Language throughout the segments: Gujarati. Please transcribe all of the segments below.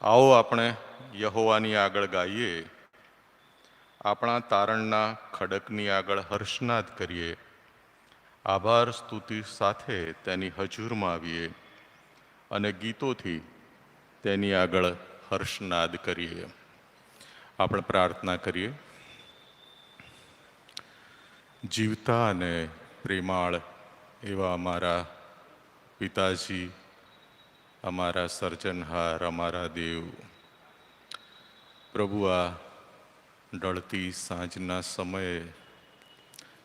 આવો આપણે યહોવાની આગળ ગાઈએ, આપણા તારણના ખડકની આગળ હર્ષનાદ કરીએ, આભાર સ્તુતિ સાથે તેની હજુરમાં આવીએ અને ગીતોથી તેની આગળ હર્ષનાદ કરીએ. આપણે પ્રાર્થના કરીએ. જીવતા અને પ્રેમાળ એવા અમારા પિતાજી, અમારા સર્જનહાર, અમારા દેવ, પ્રભુ, આ ઢળતી સાંજના સમયે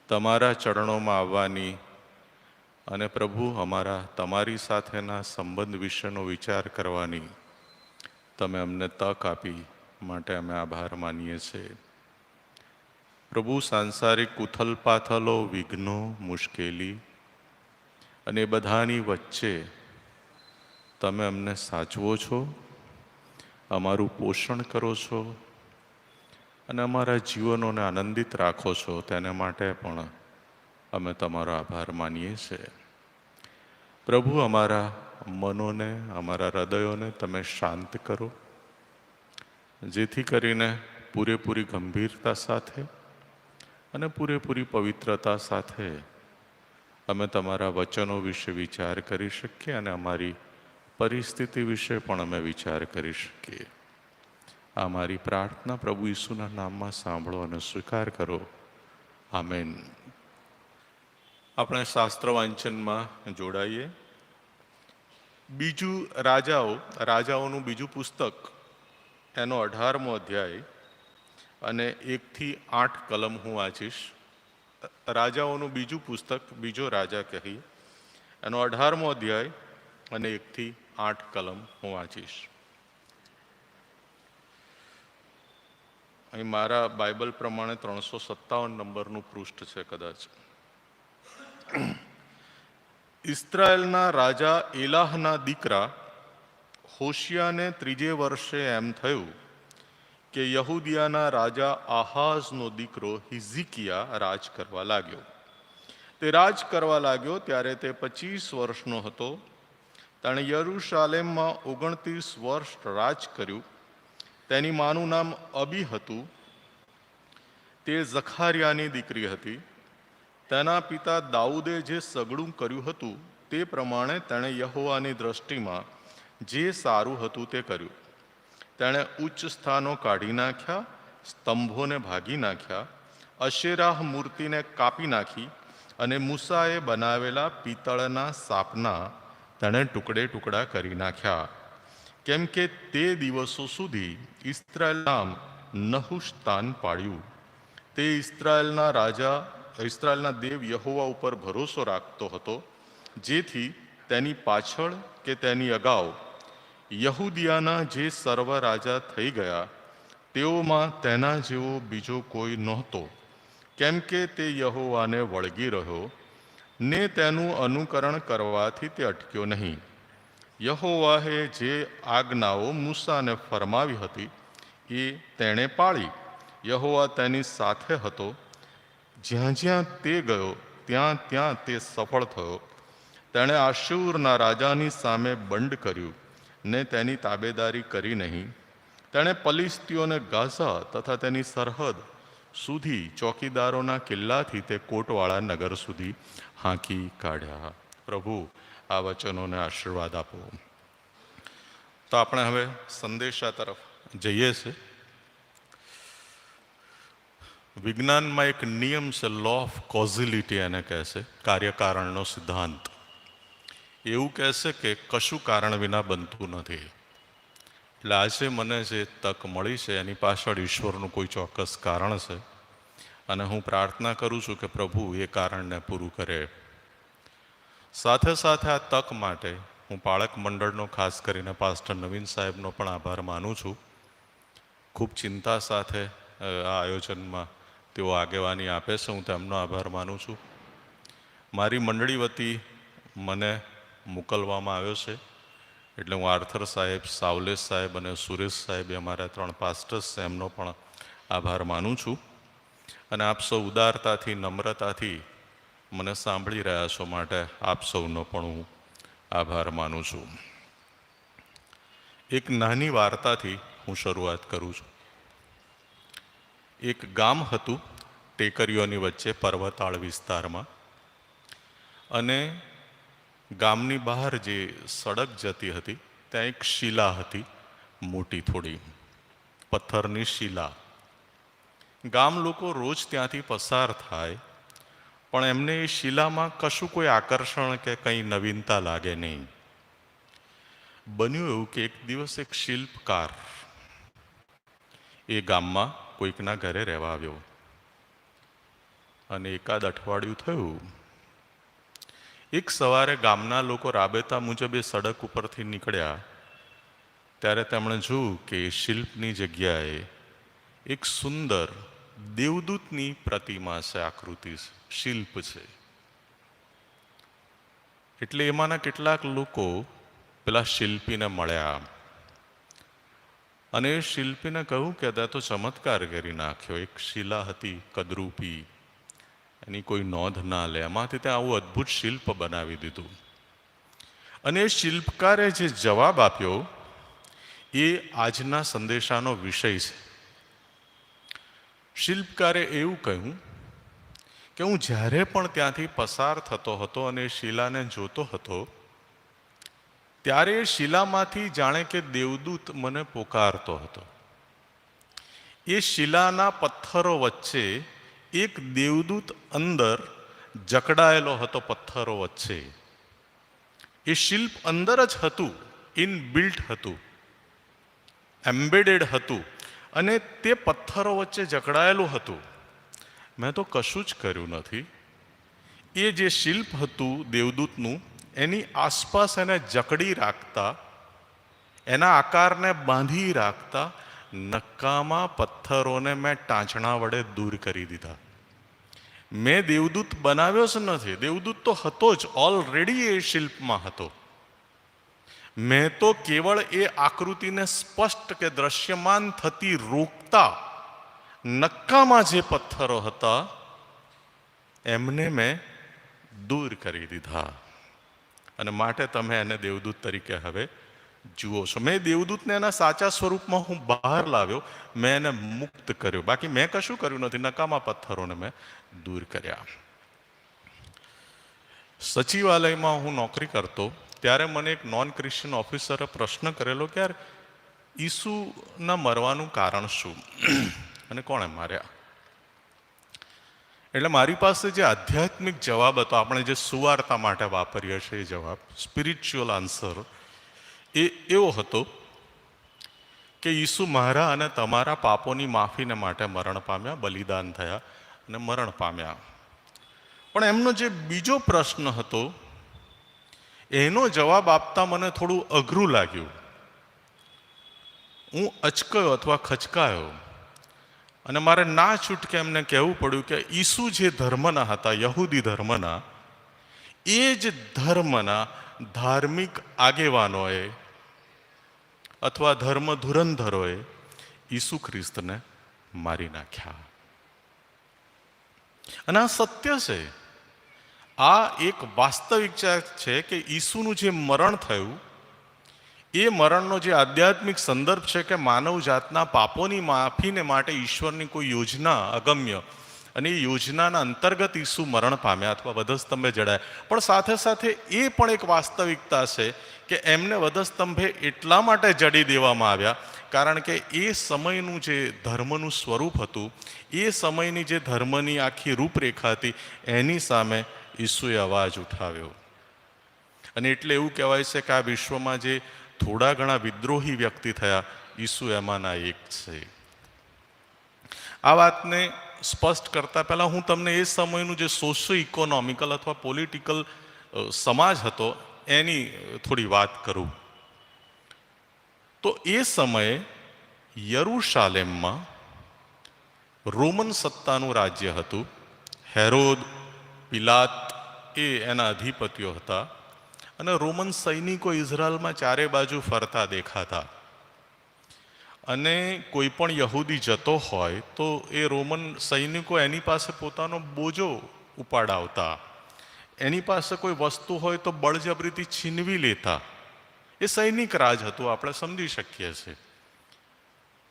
તમારા ચરણોમાં આવવાની અને પ્રભુ અમારા તમારી સાથેના સંબંધ વિશેનો વિચાર કરવાની તમે અમને તક આપી માટે અમે આભાર માનીએ છીએ. પ્રભુ, સાંસારિક ઉથલપાથલો, વિઘ્નો, મુશ્કેલી અને બધાની વચ્ચે તમે અમને સાચવો છો, અમારું પોષણ કરો છો અને અમારા જીવનોને આનંદિત રાખો છો. તેને માટે પણ અમે તમારો આભાર માનીએ છીએ. પ્રભુ, અમારા મનોને, અમારા હૃદયોને તમે શાંત કરો, જેથી કરીને પૂરેપૂરી ગંભીરતા સાથે અને પૂરેપૂરી પવિત્રતા સાથે અમે તમારા વચનો વિશે વિચાર કરી શકીએ અને અમારી પરિસ્થિતિ વિશે પણ અમે વિચાર કરી શકીએ. આ મારી પ્રાર્થના પ્રભુ ઈસુના નામમાં સાંભળો અને સ્વીકાર કરો. આમેન. આપણે શાસ્ત્ર વાંચનમાં જોડાઈએ. બીજું રાજાઓનું બીજું પુસ્તક, એનો 18મો અધ્યાય અને 1 થી 8 કલમ હું વાંચીશ. રાજાઓનું બીજું પુસ્તક, બીજો રાજા કહી, એનો 18મો અધ્યાય અને 1 થી 8 કલમ હું વાંચીશ. અહીં મારા બાઇબલ પ્રમાણે 357 નંબરનું પૃષ્ઠ છે કદાચ. ઇસ્રાયેલના રાજા એલાહના દીકરા હોશિયાને 3જે વર્ષે એમ થયું કે યહૂદિયાના રાજા આહાઝનો દીકરો હિઝકિયા રાજ કરવા લાગ્યો. તે રાજ કરવા લાગ્યો ત્યારે તે 25 વર્ષનો હતો. તેણે યરૂશાલેમમાં 29 વર્ષ રાજ કર્યું. તેની માનું નામ અબી હતું. તે ઝખારિયાની દીકરી હતી. તેના પિતા દાઉદે જે સગડું કર્યું હતું તે પ્રમાણે તેણે યહોવાની દ્રષ્ટિમાં જે સારું હતું તે કર્યું. તેણે ઉચ્ચ સ્થાનો કાઢી નાખ્યા, સ્તંભોને ભાગી નાખ્યા, અશેરાહ મૂર્તિને કાપી નાખી અને મૂસાએ બનાવેલા પિત્તળના સાપના તેણે ટુકડે ટુકડા કરી નાખ્યા. કેમ કે તે દિવસો સુધી ઇસ્રાયેલ નામ નહુસ્તાન પાડ્યું. તે ઇસ્રાયેલના દેવ યહોવા ઉપર ભરોસો રાખતો હતો, જેથી તેની પાછળ કે તેની અગાઉ યહૂદિયાના જે સર્વ રાજા થઈ ગયા તેઓમાં તેના જેવો બીજો કોઈ નહોતો. કેમ કે તે યહોવાને વળગી રહ્યો ને તેનું અનુકરણ કરવાથી તે અટક્યો નહીં. યહોવાએ જે આજ્ઞાઓ મૂસાને ફરમાવી હતી એ તેણે પાળી. યહોવા તેની સાથે હતો. જ્યાં જ્યાં તે ગયો ત્યાં ત્યાં તે સફળ થયો. તેણે આશૂરના રાજાની સામે બંડ કર્યું ને તેની તાબેદારી કરી નહીં. તેણે પલિશ્તીઓને ગાઝા તથા તેની સરહદ સુધી ચોકીદારોના કિલ્લાથી તે કોટવાળા નગર સુધી હાંકી કાઢ્યા. પ્રભુ, આ વચનોને આશીર્વાદ આપો. તો આપણે હવે સંદેશા તરફ જઈએ છીએ. વિજ્ઞાનમાં એક નિયમ છે, લો ઓફ કોઝિલિટી એને કહે છે, કાર્યકારણનો સિદ્ધાંત. એવું કહેશે કે કશું કારણ વિના બનતું નથી. એટલે આજે મને જે તક મળી છે એની પાછળ ઈશ્વરનું કોઈ ચોક્કસ કારણ છે અને હું પ્રાર્થના કરું છું કે પ્રભુ એ કારણને પૂરું કરે. સાથે સાથે આ તક માટે હું પાળક મંડળનો, ખાસ કરીને પાસ્ટર નવીન સાહેબનો પણ આભાર માનું છું. ખૂબ ચિંતા સાથે આ આયોજનમાં તેઓ આગેવાની આપે છે. હું તેમનો આભાર માનું છું. મારી મંડળી વતી મને મોકલવામાં આવ્યો છે, એટલે હું આર્થર સાહેબ, સાવલેશ સાહેબ અને સુરેશ સાહેબ, અમારા 3 પાસ્ટર્સ છે, એમનો પણ આભાર માનું છું. અને આપ સૌ ઉદારતાથી, નમ્રતાથી મને સાંભળી રહ્યા છો માટે આપ સૌનો પણ હું આભાર માનું છું. એક નાની વાર્તાથી હું શરૂઆત કરું છું. એક ગામ હતું ટેકરીઓની વચ્ચે પર્વતાળ વિસ્તારમાં, અને ગામની બહાર જે સડક જતી હતી ત્યાં એક શિલા હતી, મોટી થોડી પથ્થરની શિલા. ગામ લોકો રોજ ત્યાંથી પસાર થાય, પણ એમને એ શિલામાં કશું કોઈ આકર્ષણ કે કંઈ નવીનતા લાગે નહીં. બન્યું એવું કે એક દિવસ એક શિલ્પકાર એ ગામમાં કોઈકના ઘરે રહેવા આવ્યો, અને એકાદ અઠવાડિયું થયું. એક સવારે ગામના લોકો રાબેતા મુજબ એ સડક ઉપરથી નીકળ્યા ત્યારે તેમણે જોયું કે શિલ્પની જગ્યાએ એક સુંદર દેવદૂતની પ્રતિમા છે, આકૃતિ છે, શિલ્પ છે. એટલે એમાંના કેટલાક લોકો પેલા શિલ્પીને મળ્યા અને એ શિલ્પીને કહ્યું કે તે તો ચમત્કાર કરી નાખ્યો. એક શિલા હતી કદરૂપી, એની કોઈ નોંધ ના લે, એમાંથી ત્યાં આવું અદ્ભુત શિલ્પ બનાવી દીધું. અને એ શિલ્પકારે જે જવાબ આપ્યો એ આજના સંદેશાનો વિષય છે. શિલ્પકારે એવું કહ્યું કે હું જ્યારે પણ ત્યાંથી પસાર થતો હતો અને શિલાને જોતો હતો ત્યારે શિલામાંથી જાણે કે દેવદૂત મને પોકારતો હતો. એ શિલાના પથ્થરો વચ્ચે એક દેવદૂત અંદર જકડાયેલો હતો, પથ્થરો વચ્ચે. એ શિલ્પ અંદર જ હતું, ઇનબિલ્ટ હતું, એમ્બેડેડ હતું, અને તે પથ્થરો વચ્ચે જકડાયેલું હતું. મેં તો કશું જ કર્યું નથી. એ જે શિલ્પ હતું દેવદૂતનું, એની આસપાસ એને જકડી રાખતા, એના આકારને બાંધી રાખતા નકામા પથ્થરોને મેં ટાંચણા વડે દૂર કરી દીધા. મેં દેવદૂત બનાવ્યો જ નથી. દેવદૂત તો હતો જ, ઓલરેડી એ શિલ્પમાં હતો. મેં તો કેવળ એ આકૃતિને સ્પષ્ટ કે દ્રશ્યમાન થતી રોકતા નકામા જે પથ્થરો હતા એમને મેં દૂર કરી દીધા, અને માટે તમે એને દેવદૂત તરીકે હવે જુઓ છો. મેં દેવદૂતને એના સાચા સ્વરૂપમાં હું બહાર લાવ્યો, મેં એને મુક્ત કર્યો. બાકી મેં કશું કર્યું નથી, નકામા પથ્થરોને મેં દૂર કર્યા. સચિવાલયમાં હું નોકરી કરતો ત્યારે મને એક નોન ક્રિશ્ચિયન ઓફિસરે પ્રશ્ન કરેલો કે યાર, ઈસુના મરવાનું કારણ શું અને કોણે માર્યા? એટલે મારી પાસે જે આધ્યાત્મિક જવાબ હતો, આપણે જે સુવાર્તા માટે વાપરીએ છીએ એ જવાબ, સ્પિરિચ્યુઅલ આન્સર, એ એવો હતો કે ઈસુ મારા અને તમારા પાપોની માફીને માટે મરણ પામ્યા, બલિદાન થયા અને મરણ પામ્યા. પણ એમનો જે બીજો પ્રશ્ન હતો એનો જવાબ આપતા મને થોડું અઘરું લાગ્યું. હું અચકાયો અથવા ખચકાયો, અને મારે ના છૂટકે એમને કહેવું પડ્યું કે ઈસુ જે ધર્મના હતા, યહૂદી ધર્મના, એ જ ધર્મના ધાર્મિક આગેવાનોએ અથવા ધર્મ ધુરંધરોએ ઈસુ ખ્રિસ્તને મારી નાખ્યા. અને આ સત્ય છે, આ એક વાસ્તવિક છે કે ઈસુનું જે મરણ થયું એ મરણનો જે આધ્યાત્મિક સંદર્ભ છે કે માનવ જાતના પાપોની માફીને માટે ઈશ્વરની કોઈ યોજના અગમ્ય, અને એ યોજનાના અંતર્ગત ઈસુ મરણ પામ્યા અથવા વધસ્તંભે જડાયા. પણ સાથે સાથે એ પણ એક વાસ્તવિકતા છે કે એમને વધસ્તંભે એટલા માટે જડી દેવામાં આવ્યા કારણ કે એ સમયનું જે ધર્મનું સ્વરૂપ હતું, એ સમયની જે ધર્મની આખી રૂપરેખા હતી, એની સામે ઈસુએ અવાજ ઉઠાવ્યો. અને એટલે એવું કહેવાય છે કે આ વિશ્વમાં જે થોડા ઘણા વિદ્રોહી વ્યક્તિ થયા, ઈસુ એમાંના એક છે. આ વાતને સ્પષ્ટ કરતા પહેલા હું તમને એ સમયનું જે સોશિયો ઇકોનોમિકલ અથવા પોલિટિકલ સમાજ હતો એની થોડી વાત કરું. તો એ સમયે યરુશાલેમમાં રોમન સત્તાનું રાજ્ય હતું. હેરોદ, પિલાત એ એના અધિપતિઓ હતા, અને રોમન સૈનિકો ઇઝરાયલમાં ચારે બાજુ ફરતા દેખાતા. અને કોઈ પણ યહૂદી જતો હોય તો એ રોમન સૈનિકો એની પાસે પોતાનો બોજો ઉપાડાવતા, એની પાસે કોઈ વસ્તુ હોય તો બળજબરીથી છીનવી લેતા. એ સૈનિક રાજ હતું, આપણે સમજી શકીએ છીએ.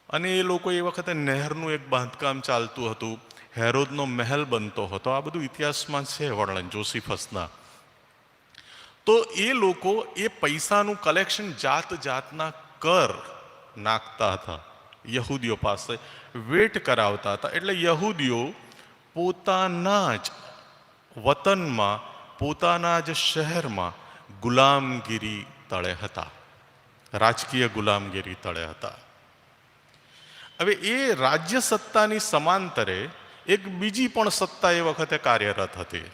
અને એ લોકો એ વખતે નહેરનું એક બાંધકામ ચાલતું હતું, હેરોદનો મહેલ બનતો હતો. આ બધું ઇતિહાસમાં છે વર્ણન જોસિફસના. તો એ લોકો એ પૈસાનું કલેક્શન જાત જાતના કર નાખતા હતા યહૂદીઓ પાસે, વેટ કરાવતા હતા. એટલે યહૂદીઓ પોતાના જ વતનમાં, પોતાના જ શહેરમાં ગુલામગીરી તળે હતા, રાજકીય ગુલામગીરી તળે હતા. હવે એ રાજ્ય સત્તાની સમાંતરે એક બીજી પણ સત્તા એ વખતે કાર્યરત હતી.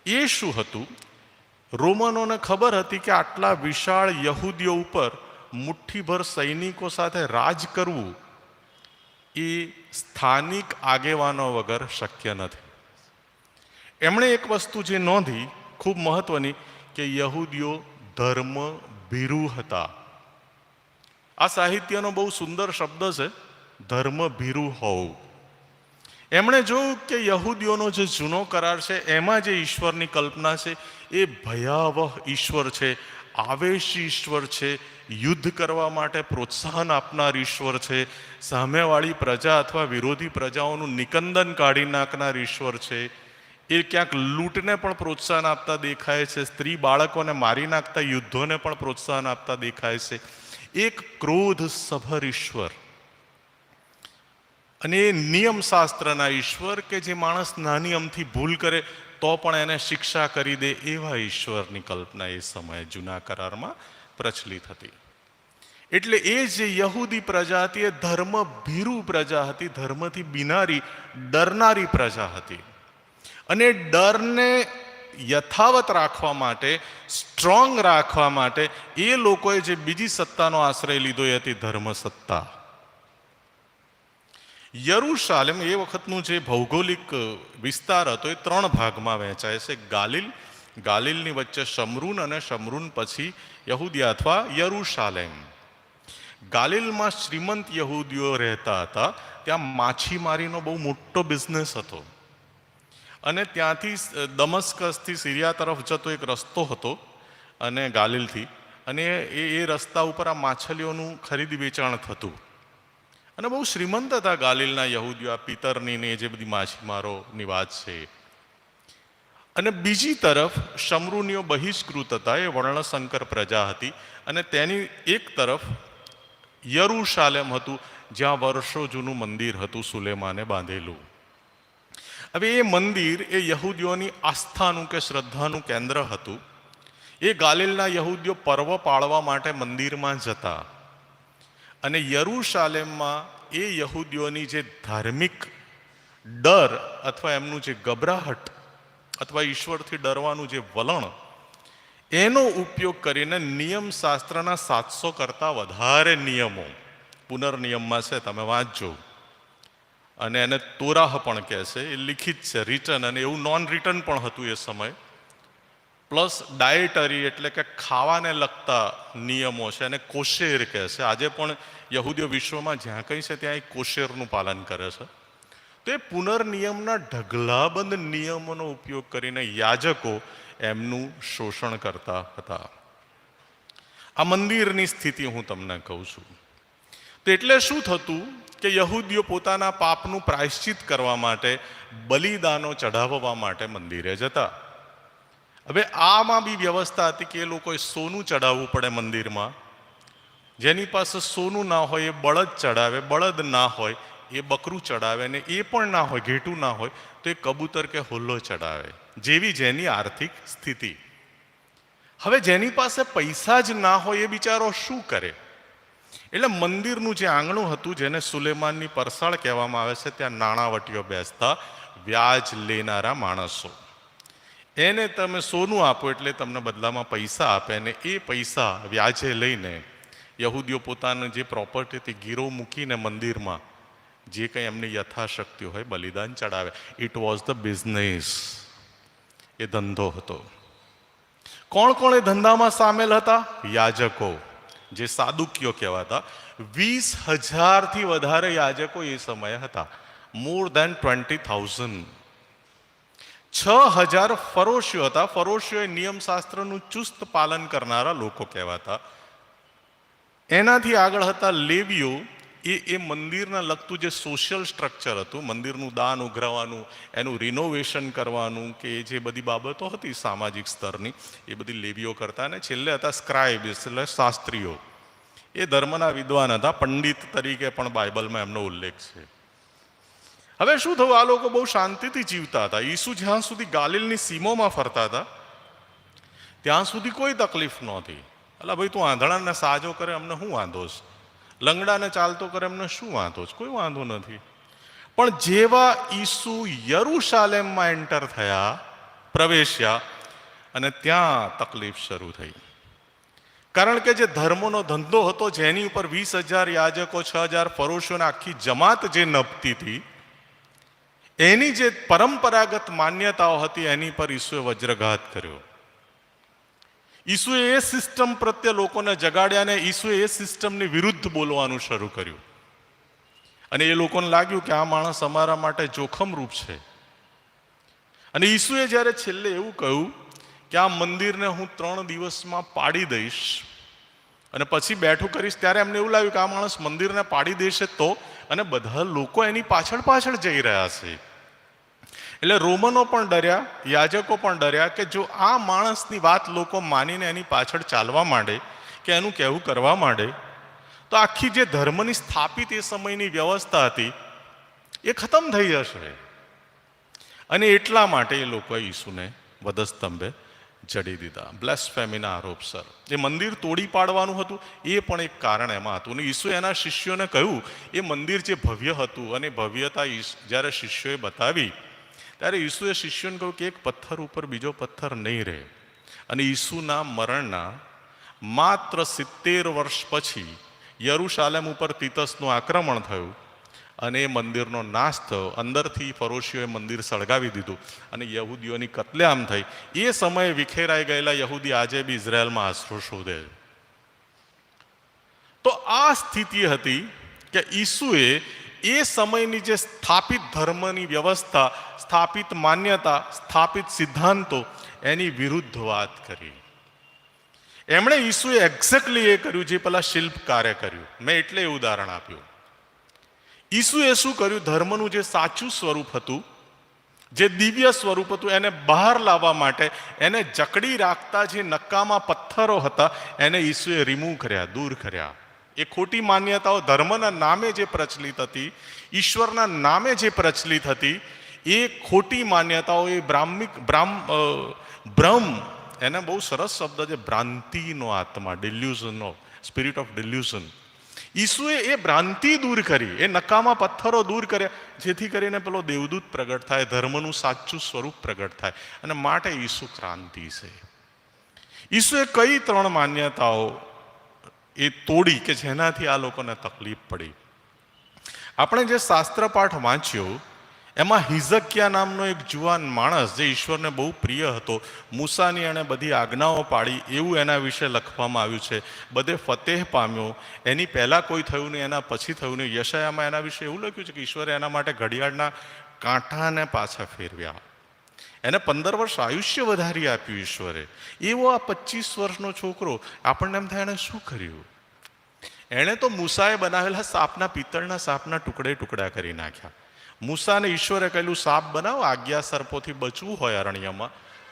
એ શું હતું? રોમનોને ખબર હતી કે આટલા વિશાળ યહૂદીઓ ઉપર મુઠ્ઠીભર સૈનિકો સાથે રાજ કરવું એ સ્થાનિક આગેવાનો વગર શક્ય નથી. એમણે એક વસ્તુ જે નોંધી ખૂબ મહત્વની, કે યહૂદીઓ ધર્મ ભીરુ હતા. આ સાહિત્યનો બહુ સુંદર શબ્દ છે, ધર્મ ભીરુ હોવું. એમણે જોયું કે યહૂદીઓનો જે જૂનો કરાર છે એમાં જે ઈશ્વરની કલ્પના છે એ ભયાવહ ઈશ્વર છે, આવેશી ઈશ્વર છે, યુદ્ધ કરવા માટે પ્રોત્સાહન આપનાર ઈશ્વર છે, સામેવાળી પ્રજા અથવા વિરોધી પ્રજાઓનું નિકંદન કાઢી નાખનાર ઈશ્વર છે. એ ક્યાંક લૂંટને પણ પ્રોત્સાહન આપતા દેખાય છે, સ્ત્રી બાળકોને મારી નાખતા યુદ્ધોને પણ પ્રોત્સાહન આપતા દેખાય છે. એક ક્રોધ સભર ઈશ્વર, અને એ નિયમશાસ્ત્રના ઈશ્વર કે જે માણસ નાની અમથી ભૂલ કરે તો પણ એને શિક્ષા કરી દે, એવા ઈશ્વરની કલ્પના એ સમયે જૂના કરારમાં પ્રચલિત હતી. એટલે એ જે યહૂદી પ્રજા હતી એ ધર્મ ભીરુ પ્રજા હતી, ધર્મથી બીનારી, ડરનારી પ્રજા હતી. અને ડરને યથાવત રાખવા માટે, સ્ટ્રોંગ રાખવા માટે એ લોકોએ જે બીજી સત્તાનો આશ્રય લીધો એ હતી ધર્મ સત્તા. યરૂશાલેમ એ વખતનું જે ભૌગોલિક વિસ્તાર હતો એ 3 ભાગમાં વહેંચાય છે. ગાલિલની વચ્ચે શમરૂન, અને શમરૂન પછી યહૂદિયા અથવા યરૂશાલેમ. ગાલિલમાં શ્રીમંત યહૂદીઓ રહેતા હતા. ત્યાં માછીમારીનો બહુ મોટો બિઝનેસ હતો, અને ત્યાંથી દમસ્કસથી સિરિયા તરફ જતો એક રસ્તો હતો, અને ગાલિલથી, અને એ રસ્તા ઉપર આ માછલીઓનું ખરીદી વેચાણ થતું. અને બહુ શ્રીમંત હતા ગાલિલના યહૂદીઓ, પિતરની ને જે બધી માછીમારોની વાત છે. અને બીજી તરફ શમરૂનીઓ બહિષ્કૃત હતા, એ વર્ણસંકર પ્રજા હતી. અને તેની એક તરફ યરૂશાલેમ હતું, જ્યાં વર્ષો જૂનું મંદિર હતું સુલેમાને બાંધેલું. હવે એ મંદિર એ યહૂદીઓની આસ્થાનું કે શ્રદ્ધાનું કેન્દ્ર હતું. એ ગાલિલના યહૂદીઓ પર્વ પાળવા માટે મંદિરમાં જતા. અને યરૂશાલેમમાં એ યહૂદીઓની જે ધાર્મિક ડર અથવા એમનું જે ગભરાહટ અથવા ઈશ્વરથી ડરવાનું જે વલણ, એનો ઉપયોગ કરીને નિયમશાસ્ત્રના 700 કરતાં વધારે નિયમો, પુનર્નિયમમાં છે, તમે વાંચજો. અને એને તોરાહ પણ કહે છે, એ લિખિત છે, રિટન, અને એવું નોન રિટન પણ હતું એ સમય. પ્લસ ડાયટરી એટલે કે ખાવાને લગતા નિયમો છે, અને કોશેર કહે છે. આજે પણ યહૂદીઓ વિશ્વમાં જ્યાં કંઈ છે ત્યાં એ કોશેરનું પાલન કરે છે. તો એ પુનર્નિયમના ઢગલાબંધ નિયમોનો ઉપયોગ કરીને યાજકો એમનું શોષણ કરતા હતા. આ મંદિરની સ્થિતિ હું તમને કહું છું. તો એટલે શું થતું કે યહૂદીઓ પોતાના પાપનું પ્રાયશ્ચિત કરવા માટે, બલિદાનો ચઢાવવા માટે મંદિરે જતા. હવે આમાં બી વ્યવસ્થા હતી કે એ લોકોએ સોનું ચડાવવું પડે મંદિરમાં. જેની પાસે સોનું ના હોય એ બળદ ચડાવે, બળદ ના હોય એ બકરું ચડાવે, ને એ પણ ના હોય, ઘેટું ના હોય તો એ કબૂતર કે હોલ્લો ચડાવે, જેવી જેની આર્થિક સ્થિતિ. હવે જેની પાસે પૈસા જ ના હોય એ બિચારો શું કરે? એટલે મંદિરનું જે આંગણું હતું, જેને સુલેમાનની પરસાળ કહેવામાં આવે છે, ત્યાં નાણાવટીઓ બેસતા, વ્યાજ લેનારા માણસો. એને તમે સોનું આપો એટલે તમને બદલામાં પૈસા આપે, અને એ પૈસા વ્યાજે લઈને યહૂદીઓ પોતાનું જે પ્રોપર્ટીથી ગીરો મૂકીને મંદિરમાં જે કંઈ એમની યથાશક્તિ હોય બલિદાન ચડાવે. It was the business. એ ધંધો હતો. કોણ કોણ એ ધંધામાં સામેલ હતા? યાજકો, જે સાદુકીઓ કહેવાતા. 20,000થી વધારે યાજકો એ સમયે હતા. More than 20,000. 6,000 ફરોશીઓ હતા. ફરોશીઓ નિયમશાસ્ત્રનું ચુસ્ત પાલન કરનારા લોકો કહેવાતા. એનાથી આગળ હતા લેવીઓ. એ મંદિરના લગતું જે સોશિયલ સ્ટ્રક્ચર હતું, મંદિરનું દાન ઉઘરાવવાનું, એનું રિનોવેશન કરવાનું, કે જે બધી બાબતો હતી સામાજિક સ્તરની, એ બધી લેવીઓ કરતા. અને છેલ્લે હતા સ્ક્રાઇબ, એટલે શાસ્ત્રીઓ. એ ધર્મના વિદ્વાન હતા, પંડિત તરીકે પણ બાઇબલમાં એમનો ઉલ્લેખ છે. હવે શું થયું, આ લોકો બહુ શાંતિથી જીવતા હતા. ઈસુ જ્યાં સુધી ગાલિલની સીમોમાં ફરતા હતા ત્યાં સુધી કોઈ તકલીફ નહોતી. એટલે ભાઈ, તું આંધળાને સાજો કરે, અમને શું વાંધો છે? લંગડાને ચાલતો કરે, અમને શું વાંધો છે? કોઈ વાંધો નથી. પણ જેવા ઈસુ યરુશાલેમમાં એન્ટર થયા, પ્રવેશ્યા, અને ત્યાં તકલીફ શરૂ થઈ. કારણ કે જે ધર્મનો ધંધો હતો, જેની ઉપર 20,000 યાજકો, 6,000 ફરોશોને આખી જમાત જે નપતી હતી, એની જે પરંપરાગત માન્યતાઓ હતી, એની પર ઈસુએ વજ્રઘાત કર્યો. ઈસુએ એ સિસ્ટમ પ્રત્યે લોકોને જગાડ્યા અને ઈસુએ એ સિસ્ટમની વિરુદ્ધ બોલવાનું શરૂ કર્યું. અને એ લોકોને લાગ્યું કે આ માણસ અમારા માટે જોખમરૂપ છે. અને ઈસુએ જ્યારે છેલ્લે એવું કહ્યું કે આ મંદિરને હું 3 દિવસમાં પાડી દઈશ અને પછી બેઠું કરીશ, ત્યારે એમને એવું લાગ્યું કે આ માણસ મંદિરને પાડી દેશે તો, અને બધા લોકો એની પાછળ પાછળ જઈ રહ્યા છે. એટલે રોમનો પણ ડર્યા, યાજકો પણ ડર્યા કે જો આ માણસની વાત લોકો માનીને એની પાછળ ચાલવા માંડે, કે એનું કહેવું કરવા માંડે, તો આખી જે ધર્મની સ્થાપિત એ સમયની વ્યવસ્થા હતી એ ખતમ થઈ જશે. અને એટલા માટે એ લોકોએ ઈસુને વધસ્તંભે જડી દીધા, બ્લેસ્ફેમીના આરોપસર. એ મંદિર તોડી પાડવાનું હતું, એ પણ એક કારણ એમાં હતું. અને ઈસુએ એના શિષ્યોને કહ્યું, એ મંદિર જે ભવ્ય હતું, અને ભવ્યતા જ્યારે શિષ્યોએ બતાવી, ત્યારે ઈસુએ શિષ્યોને કહ્યું કે એક પથ્થર ઉપર બીજો પથ્થર નહીં રહે. અને ઈસુના મરણના માત્ર 70 વર્ષ પછી યરુશાલેમ ઉપર તીતસનું આક્રમણ થયું અને એ મંદિરનો નાશ થયો. અંદરથી ફરોશીઓએ મંદિર સળગાવી દીધું અને યહૂદીઓની કત્લેઆમ થઈ. એ સમયે વિખેરાઈ ગયેલા યહૂદી આજે બી ઇઝરાયલમાં આશરો શોધે. તો આ સ્થિતિ હતી કે ઈસુએ એ સમયની જે સ્થાપિત ધર્મની વ્યવસ્થા, સ્થાપિત માન્યતા, સ્થાપિત સિદ્ધાંતો, એની વિરુદ્ધ વાત કરી. એમણે ઈસુએ એક્ઝેક્ટલી એ કર્યું જે પેલા શિલ્પકારે કર્યું. મેં એટલે એ ઉદાહરણ આપ્યું. ઈસુએ શું કર્યું, ધર્મનું જે સાચું સ્વરૂપ હતું, જે દિવ્ય સ્વરૂપ હતું, એને બહાર લાવવા માટે એને જકડી રાખતા જે નકામા પથ્થરો હતા, એને ઈસુએ રિમૂવ કર્યા, દૂર કર્યા. એ ખોટી માન્યતાઓ ધર્મના નામે જે પ્રચલિત હતી, ઈશ્વરના નામે જે પ્રચલિત હતી, એ ખોટી માન્યતાઓ, એ ભ્રમ, એને બહુ સરસ શબ્દ છે, ભ્રાંતિનો આત્મા, ડિલ્યુઝન, સ્પિરિટ ઓફ ડિલ્યુઝન. ઈસુએ એ ભ્રાંતિ દૂર કરી, એ નકામા પથ્થરો દૂર કર્યા, જેથી કરીને પેલો દેવદૂત પ્રગટ થાય, ધર્મનું સાચું સ્વરૂપ પ્રગટ થાય. અને માટે ઈસુ ક્રાંતિ છે. ઈસુએ કઈ 3 માન્યતાઓ એ તોડી કે જેનાથી આ લોકોને તકલીફ પડી. આપણે જે શાસ્ત્ર પાઠ વાંચ્યો એમાં હિઝકિયા નામનો એક જુવાન માણસ, જે ઈશ્વરને બહુ પ્રિય હતો, મૂસાની એણે બધી આજ્ઞાઓ પાડી એવું એના વિશે લખવામાં આવ્યું છે. બધે ફતેહ પામ્યો, એની પહેલાં કોઈ થયું નહીં, એના પછી થયું નહીં. યશાયામાં એના વિશે એવું લખ્યું છે કે ઈશ્વરે એના માટે ઘડિયાળના કાંટાને પાછા ફેરવ્યા. એને 15 વર્ષ આયુષ્ય વધારી આપ્યું ઈશ્વરે. એવો આ 25 વર્ષનો છોકરો, આપણને એમ થાય એણે શું કર્યું? એણે તો મૂસાએ બનાવેલા સાપના, પિત્તળના સાપના ટુકડા કરી નાખ્યા. મૂસાને ઈશ્વરે કહેલું સાપ બનાવો, આજ્ઞા સર્પોથી બચવું હોય અરણ્યમાં,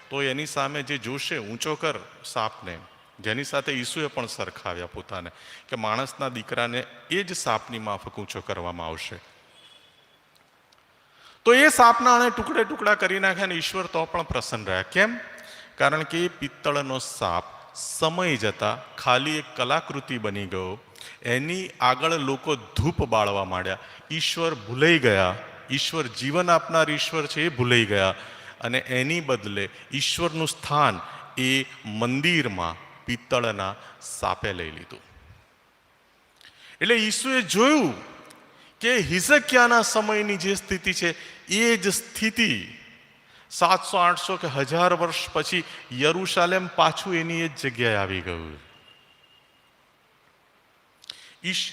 તો એની સામે જે જોશે ઊંચો કર સાપને. જેની સાથે ઈસુએ પણ સરખાવ્યા પોતાને, કે માણસના દીકરાને એ જ સાપની માફક ઊંચો કરવામાં આવશે. તો એ સાપના આણે ટુકડા કરી નાખ્યા અને ઈશ્વર તો પણ પ્રસન્ન રહ્યા. કેમ? કારણ કે એ પિત્તળનો સાપ સમય જતા ખાલી એક કલાકૃતિ બની ગયો. એની આગળ લોકો ધૂપ બાળવા માંડ્યા. ઈશ્વર ભૂલાઈ ગયા, ઈશ્વર જીવન આપનાર ઈશ્વર છે એ ભૂલાઈ ગયા. અને એની બદલે ઈશ્વરનું સ્થાન એ મંદિરમાં પિત્તળના સાપે લઈ લીધું. એટલે ઈસુએ જોયું કે હિઝકિયાના સમયની જે સ્થિતિ છે એ જ સ્થિતિ 700, 800 કે 1000 વર્ષ પછી યરુશાલેમ પાછું એની એ જ જગ્યાએ આવી ગયું.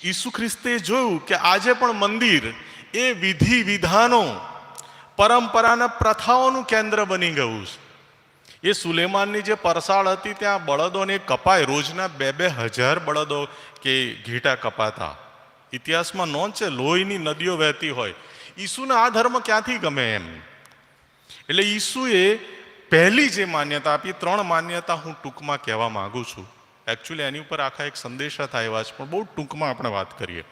ઈસુ ખ્રિસ્તે જોયું કે આજે પણ મંદિર એ વિધિ વિધાનો, પરંપરાના પ્રથાઓનું કેન્દ્ર બની ગયું છે. એ સુલેમાનની જે પરસાળ હતી ત્યાં બળદોને કપાય, રોજના 2,000 બળદો કે ઘીટા કપાતા. ઇતિહાસમાં નોંધ છે, લોહીની નદીઓ વહેતી હોય. ઈસુને આ ધર્મ ક્યાંથી ગમે એમ? એટલે ઈસુએ પહેલી જે માન્યતા આપી, 3 માન્યતા હું ટૂંકમાં કહેવા માંગુ છું. એકચ્યુઅલી એની ઉપર આખા એક સંદેશા થાય એવા છે, પણ બહુ ટૂંકમાં આપણે વાત કરીએ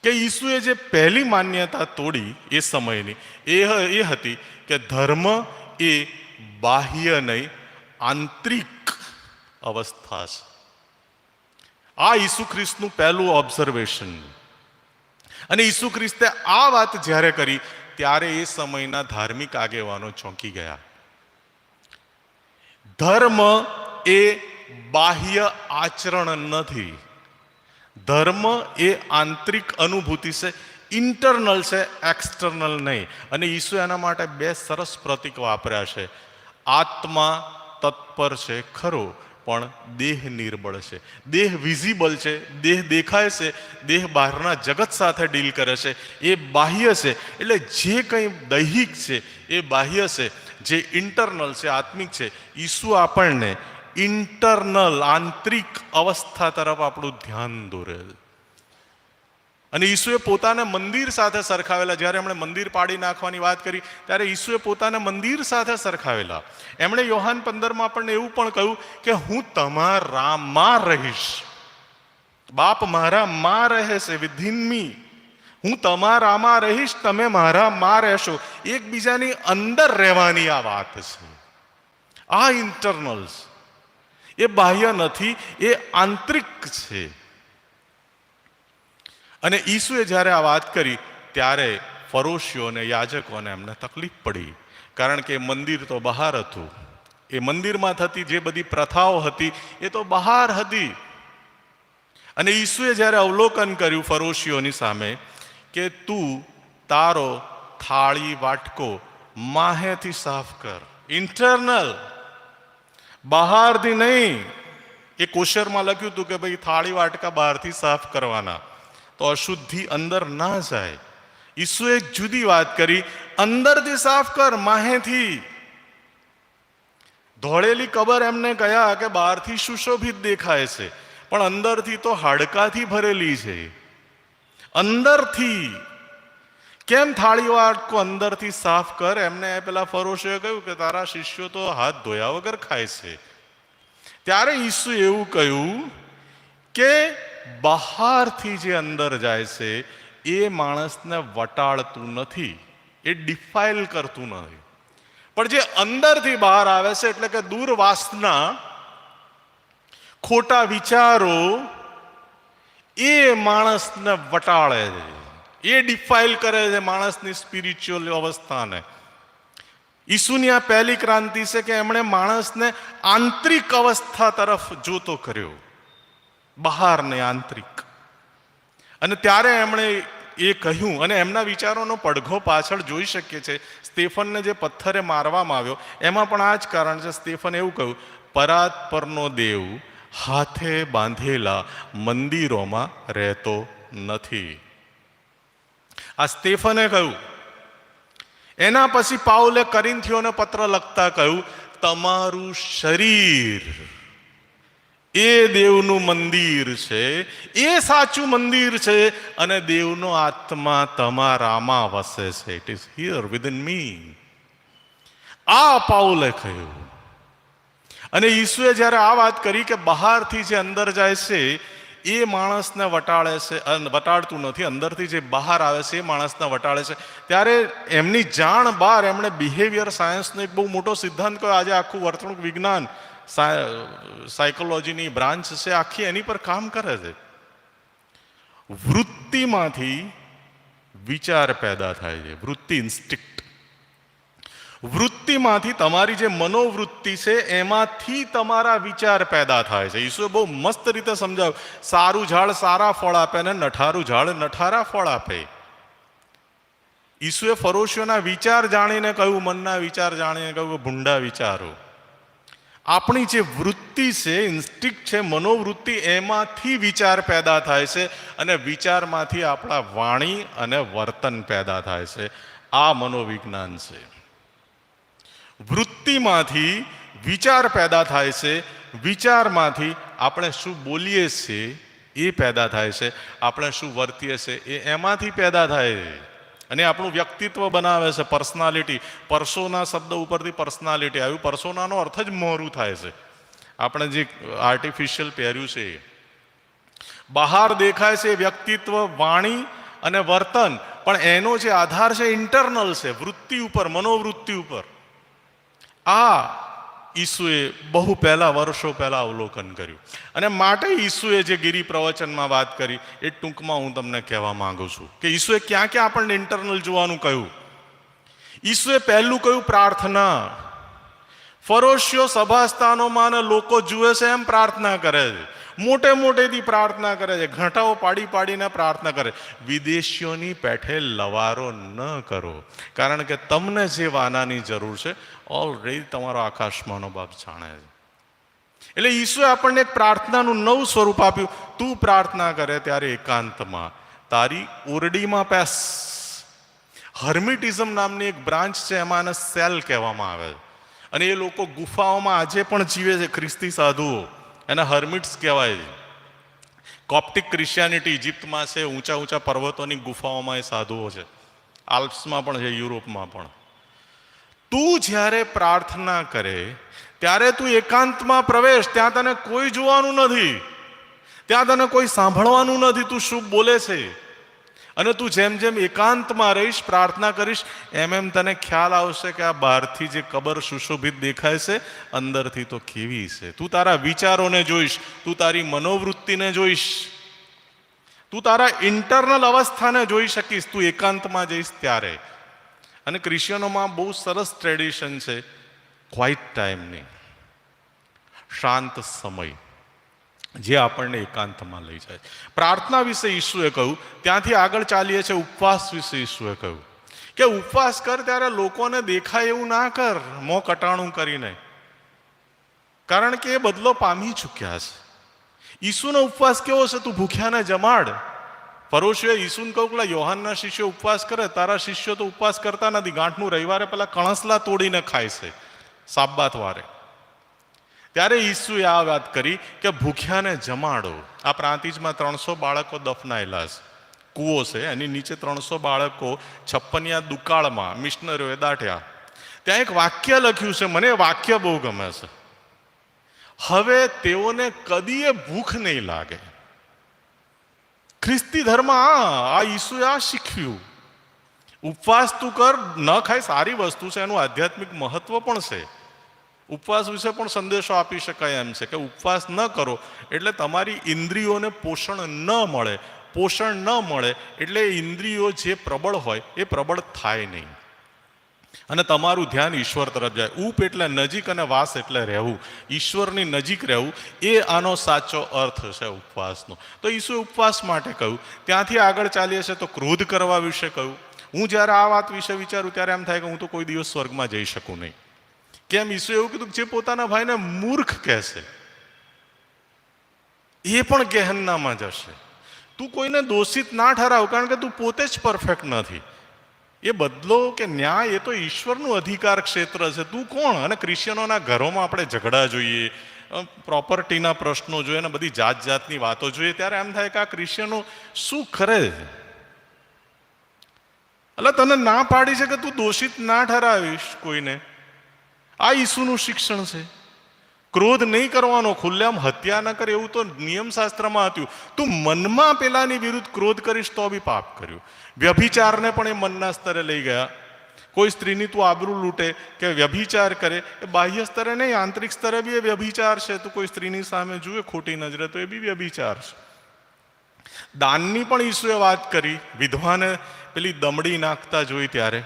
કે ઈસુએ જે પહેલી માન્યતા તોડી એ સમયની એ હતી કે ધર્મ એ બાહ્ય નહીં, આંતરિક અવસ્થા છે. આ ઈસુ ખ્રિસ્તનું પહેલું ઓબ્ઝર્વેશન. અને ઈસુ ખ્રિસ્તે આ વાત જ્યારે કરી ત્યારે એ સમયના ધાર્મિક આગેવાનો ચોંકી ગયા. ધર્મ એ બાહ્ય આચરણ નથી, ધર્મ એ આંતરિક અનુભૂતિ છે, ઇન્ટરનલ છે, એક્સટર્નલ નહીં. અને ઈસુ એના માટે 2 સરસ પ્રતીક વાપર્યા છે. આત્મા તત્પર છે ખરો, પણ દેહ નિર્બળ છે. દેહ વિઝિબલ છે, દેહ દેખાય છે, દેહ બહારના જગત સાથે ડીલ કરે છે, એ બાહ્ય છે. એટલે જે કંઈ દૈહિક છે એ બાહ્ય છે, જે ઇન્ટરનલ છે, આત્મિક છે. ઈસુ આપણને ઇન્ટરનલ, આંતરિક અવસ્થા તરફ આપણું ધ્યાન દોરે. અને ઈસુએ પોતાને મંદિર સાથે સરખાવેલા. જ્યારે એમણે મંદિર પાડી નાખવાની વાત કરી ત્યારે ઈસુએ પોતાને મંદિર સાથે સરખાવેલા. એમણે યોહાન 15માં આપણને એવું પણ કહ્યું કે હું તમારામાં રહીશ, બાપ મારામાં રહે છે, વિધિન મી. હું તમારામાં રહીશ, તમે મારામાં રહેશો. એકબીજાની અંદર રહેવાની આ વાત છે. આ ઇન્ટરનલ્સ, એ બાહ્ય નથી, એ આંતરિક છે. અને ઈસુએ જ્યારે આ વાત કરી ત્યારે ફરોશીઓને, યાજકોને એમને તકલીફ પડી. કારણ કે મંદિર તો બહાર હતું, એ મંદિરમાં થતી જે બધી પ્રથાઓ હતી એ તો બહાર હતી. અને ઈસુએ જ્યારે અવલોકન કર્યું ફરોશીઓની સામે કે તું તારો થાળી વાટકો માહેથી સાફ કર, ઇન્ટરનલ, બહારથી નહીં. એ કોશરમાં લખ્યું હતું કે ભાઈ થાળી વાટકા બહારથી સાફ કરવાના, તો અશુદ્ધિ અંદર ના જાય. ઈસુએ એક જુદી વાત કરી, અંદરથી સાફ કર, માહેથી. ધોળેલી કબર એમને કહ્યા કે બહારથી સુશોભિત દેખાય છે, પણ અંદરથી તો હાડકાથી ભરેલી છે. અંદરથી કેમ થાળી વાટકો અંદરથી સાફ કર? એમને પેલા ફરોશીઓએ કહ્યું કે તારા શિષ્યો તો હાથ ધોયા વગર ખાય છે. ત્યારે ઈસુ એવું કહ્યું કે બહારથી જે અંદર જાય છે એ માણસને વટાળતું નથી, એ ડિફાઇલ કરતું નથી. પણ જે અંદરથી બહાર આવે છે, એટલે કે દુર્વાસના, ખોટા વિચારો, એ માણસને વટાળે છે, એ ડિફાઇલ કરે છે માણસની સ્પિરિચ્યુઅલ અવસ્થાને. ઈસુની આ પહેલી ક્રાંતિ છે કે એમણે માણસને આંતરિક અવસ્થા તરફ જોતો કર્યો, બહાર ને આંતરિક. અને ત્યારે એમણે એ કહ્યું, અને એમના વિચારોનો પડઘો પાછળ જોઈ શકીએ છીએ. સ્ટેફનને જે પથ્થરે મારવામાં આવ્યો એમાં પણ આ જ કારણ છે. સ્ટેફન એવું કહ્યું, પરાત પરનો દેવ હાથે બાંધેલા મંદિરોમાં રહેતો નથી. આ સ્ટેફને કહ્યું. એના પછી પાઉલે કોરિન્થીઓને પત્ર લખતા કહ્યું, તમારું શરીર એ દેવનું મંદિર છે, એ સાચું મંદિર છે, અને દેવનો આત્મા તમારામાં વસે છે. ઇટ ઇઝ હિયર વિધિન મી. આ પાઉલે કહ્યું. અને ઈસુએ જ્યારે આ વાત કરી કે બહારથી જે અંદર જાય છે એ માણસને વટાળે છે, વટાળતું નથી, અંદરથી જે બહાર આવે છે એ માણસને વટાળે છે, ત્યારે એમની જાણ બહાર એમણે બિહેવિયર સાયન્સનો એક બહુ મોટો સિદ્ધાંત કહ્યો. આજે આખું વર્તણૂક વિજ્ઞાન, સાયકોલોજીની બ્રાન્ચ છે, આખી એની પર કામ કરે છે. વૃત્તિમાંથી વિચાર પેદા થાય છે, વૃત્તિ, ઇન્સ્ટિક્ટ. વૃત્તિમાંથી, તમારી જે મનોવૃત્તિ છે એમાંથી તમારા વિચાર પેદા થાય છે. ઈસુએ બહુ મસ્ત રીતે સમજાવ્યું, સારું ઝાડ સારા ફળ આપે ને નઠારું ઝાડ નઠારા ફળ આપે. ઈસુએ ફરોશીઓના વિચાર જાણીને કહ્યું, મનના વિચાર જાણીને કહ્યું કે ભૂંડા વિચારો. આપણી જે વૃત્તિ છે, ઇન્સ્ટિક્ટ છે, મનોવૃત્તિ, એમાંથી વિચાર પેદા થાય છે, અને વિચારમાંથી આપણા વાણી અને વર્તન પેદા થાય છે. આ મનોવિજ્ઞાન છે. વૃત્તિમાંથી વિચાર પેદા થાય છે, વિચારમાંથી આપણે શું બોલીએ છીએ એ પેદા થાય છે, આપણે શું વર્તીએ છીએ એ એમાંથી પેદા થાય છે અને આપણું વ્યક્તિત્વ બનાવે છે. પર્સનાલિટી, પર્સોના શબ્દ ઉપરથી પર્સનાલિટી આવ્યું. પર્સોનાનો અર્થ જ મોરું થાય છે. આપણે જે આર્ટિફિશિયલ પહેર્યું છે એ બહાર દેખાય છે વ્યક્તિત્વ, વાણી અને વર્તન, પણ એનો જે આધાર છે ઇન્ટરનલ છે, વૃત્તિ ઉપર, મનોવૃત્તિ ઉપર. આ ઈસુએ બહુ પહેલા, વર્ષો પહેલા અવલોકન કર્યું અને માટે ઈસુએ જે ગિરી પ્રવચનમાં વાત કરી એ ટૂંકમાં હું તમને કહેવા માંગુ છું કે ઈસુએ ક્યાં ક્યાં આપણને ઇન્ટરનલ જોવાનું કહ્યું. ઈસુએ પહેલું કહ્યું પ્રાર્થના. ફરોશીઓ સભાસ્થાનોમાં લોકો જુએ છે એમ પ્રાર્થના કરે છે, મોટે મોટેથી પ્રાર્થના કરે છે, ઘંટાઓ પાડી પાડીને પ્રાર્થના કરે. વિદેશીઓની પેઠે લવારો ન કરો, કારણ કે તમને જે વાનાની જરૂર છે ઓલરેડી તમારો આકાશમાંનો બાપ જાણે છે. એટલે ઈસુએ આપણને એક પ્રાર્થનાનું નવું સ્વરૂપ આપ્યું. તું પ્રાર્થના કરે ત્યારે એકાંતમાં તારી ઓરડીમાં પેસ. હર્મિટિઝમ નામની એક બ્રાન્ચ છે, એમાં એને સેલ કહેવામાં આવે છે અને એ લોકો ગુફાઓમાં આજે પણ જીવે છે. ખ્રિસ્તી સાધુઓ, એને હર્મિટ્સ કહેવાય છે. કોપ્ટિક ક્રિશ્ચિયાનિટી ઇજિપ્તમાં છે, ઊંચા ઊંચા પર્વતોની ગુફાઓમાં એ સાધુઓ છે. આલ્પ્સમાં પણ છે, યુરોપમાં પણ. તું જ્યારે પ્રાર્થના કરે ત્યારે તું એકાંતમાં પ્રવેશ. ત્યાં તને કોઈ જોવાનું નથી, ત્યાં તને કોઈ સાંભળવાનું નથી તું શું બોલે છે. અને તું જેમ જેમ એકાંતમાં રહીશ, પ્રાર્થના કરીશ, એમ એમ તને ખ્યાલ આવશે કે આ બહારથી જે કબર સુશોભિત દેખાય છે, અંદરથી તો કેવી છે. તું તારા વિચારોને જોઈશ, તું તારી મનોવૃત્તિને જોઈશ, તું તારા ઇન્ટરનલ અવસ્થાને જોઈ શકીશ, તું એકાંતમાં જઈશ ત્યારે. અને ક્રિશ્ચિયનોમાં બહુ સરસ ટ્રેડિશન છે ક્વાઇટ ટાઈમની, શાંત સમય, જે આપણને એકાંતમાં લઈ જાય. પ્રાર્થના વિશે ઈસુએ કહ્યું. ત્યાંથી આગળ ચાલીએ છીએ ઉપવાસ વિશે. ઈસુએ કહ્યું કે ઉપવાસ કર ત્યારે લોકોને દેખાય એવું ના કર મોં કટાણું કરીને, કારણ કે એ બદલો પામી ચૂક્યા છે. ઈસુનો ઉપવાસ કેવો છે? તું ભૂખ્યાને જમાડ. ફરોશીઓએ ઈસુને કહ્યું કે યોહાનના શિષ્યો ઉપવાસ કરે, તારા શિષ્યો તો ઉપવાસ કરતા નથી, ગાંઠનું રવિવારે પેલા કણસલા તોડીને ખાય છે સાબ્બાત વારે. ત્યારે ઈસુએ આ વાત કરી કે ભૂખ્યાને જમાડો. આ પ્રાંતિજમાં 300 બાળકો દફનાયેલા છે, કૂવો છે, એની નીચે 300 બાળકો છપ્પનિયા દુકાળમાં મિશનરીઓએ દાટ્યા. ત્યાં એક વાક્ય લખ્યું છે, મને વાક્ય બહુ ગમે છે. હવે તેઓને કદીએ ભૂખ નહીં લાગે. ખ્રિસ્તી ધર્મ આ ઈસુએ આ શીખ્યું. ઉપવાસ તું કર, ન ખાય, સારી વસ્તુ છે, એનું આધ્યાત્મિક મહત્વ પણ છે. ઉપવાસ વિશે પણ સંદેશો આપી શકાય એમ છે કે ઉપવાસ ન કરો એટલે તમારી ઇન્દ્રિયોને પોષણ ન મળે. પોષણ ન મળે એટલે ઇન્દ્રિયો જે પ્રબળ હોય એ પ્રબળ થાય નહીં અને તમારું ધ્યાન ઈશ્વર તરફ જાય. ઉપ એટલે નજીક અને વાસ એટલે રહેવું, ઈશ્વરની નજીક રહેવું, એ આનો સાચો અર્થ છે ઉપવાસનો. તો ઈસુએ ઉપવાસ માટે કહ્યું. ત્યાંથી આગળ ચાલીએ છીએ તો ક્રોધ કરવા વિશે કહ્યું. હું જ્યારે આ વાત વિશે વિચારું ત્યારે એમ થાય કે હું તો કોઈ દિવસ સ્વર્ગમાં જઈ શકું નહીં. કેમ? ઈસુએ એવું કીધું જે પોતાના ભાઈને મૂર્ખ કહેશે એ પણ ગેહન્નામાં જશે. તું કોઈને દોષિત ના ઠરાવ, કારણ કે તું પોતે જ પરફેક્ટ નથી. એ બદલો કે ન્યાય એ તો ઈશ્વરનું અધિકાર ક્ષેત્ર છે. તું કોણ? અને ક્રિશ્ચિયનોના ઘરોમાં આપણે ઝઘડા જોઈએ, પ્રોપર્ટીના પ્રશ્નો જોઈએ અને બધી જાત જાતની વાતો જોઈએ ત્યારે એમ થાય કે આ ક્રિશ્ચિયનો શું કરે છે. એટલે તને ના પાડી છે કે તું દોષિત ના ઠરાવીશ કોઈને. આ ઈસુનું શિક્ષણ છે. ક્રોધ નહીં કરવાનો, ખુલ્લેઆમ હત્યા ન કરે એવું તો નિયમશાસ્ત્રમાં હતું. તું મનમાં પેલાની વિરુદ્ધ ક્રોધ કરીશ તો બી પાપ કર્યું. વ્યભિચારને પણ એ મનના સ્તરે લઈ ગયા. કોઈ સ્ત્રીની તું આબરૂ લૂંટે કે વ્યભિચાર કરે, એ બાહ્ય સ્તરે નહીં, આંતરિક સ્તરે બી એ વ્યભિચાર છે. તું કોઈ સ્ત્રીની સામે જુએ ખોટી નજરે તો એ બી વ્યભિચાર છે. દાનની પણ ઈસુએ વાત કરી. વિધવાને પેલી દમડી નાખતા જોઈ ત્યારે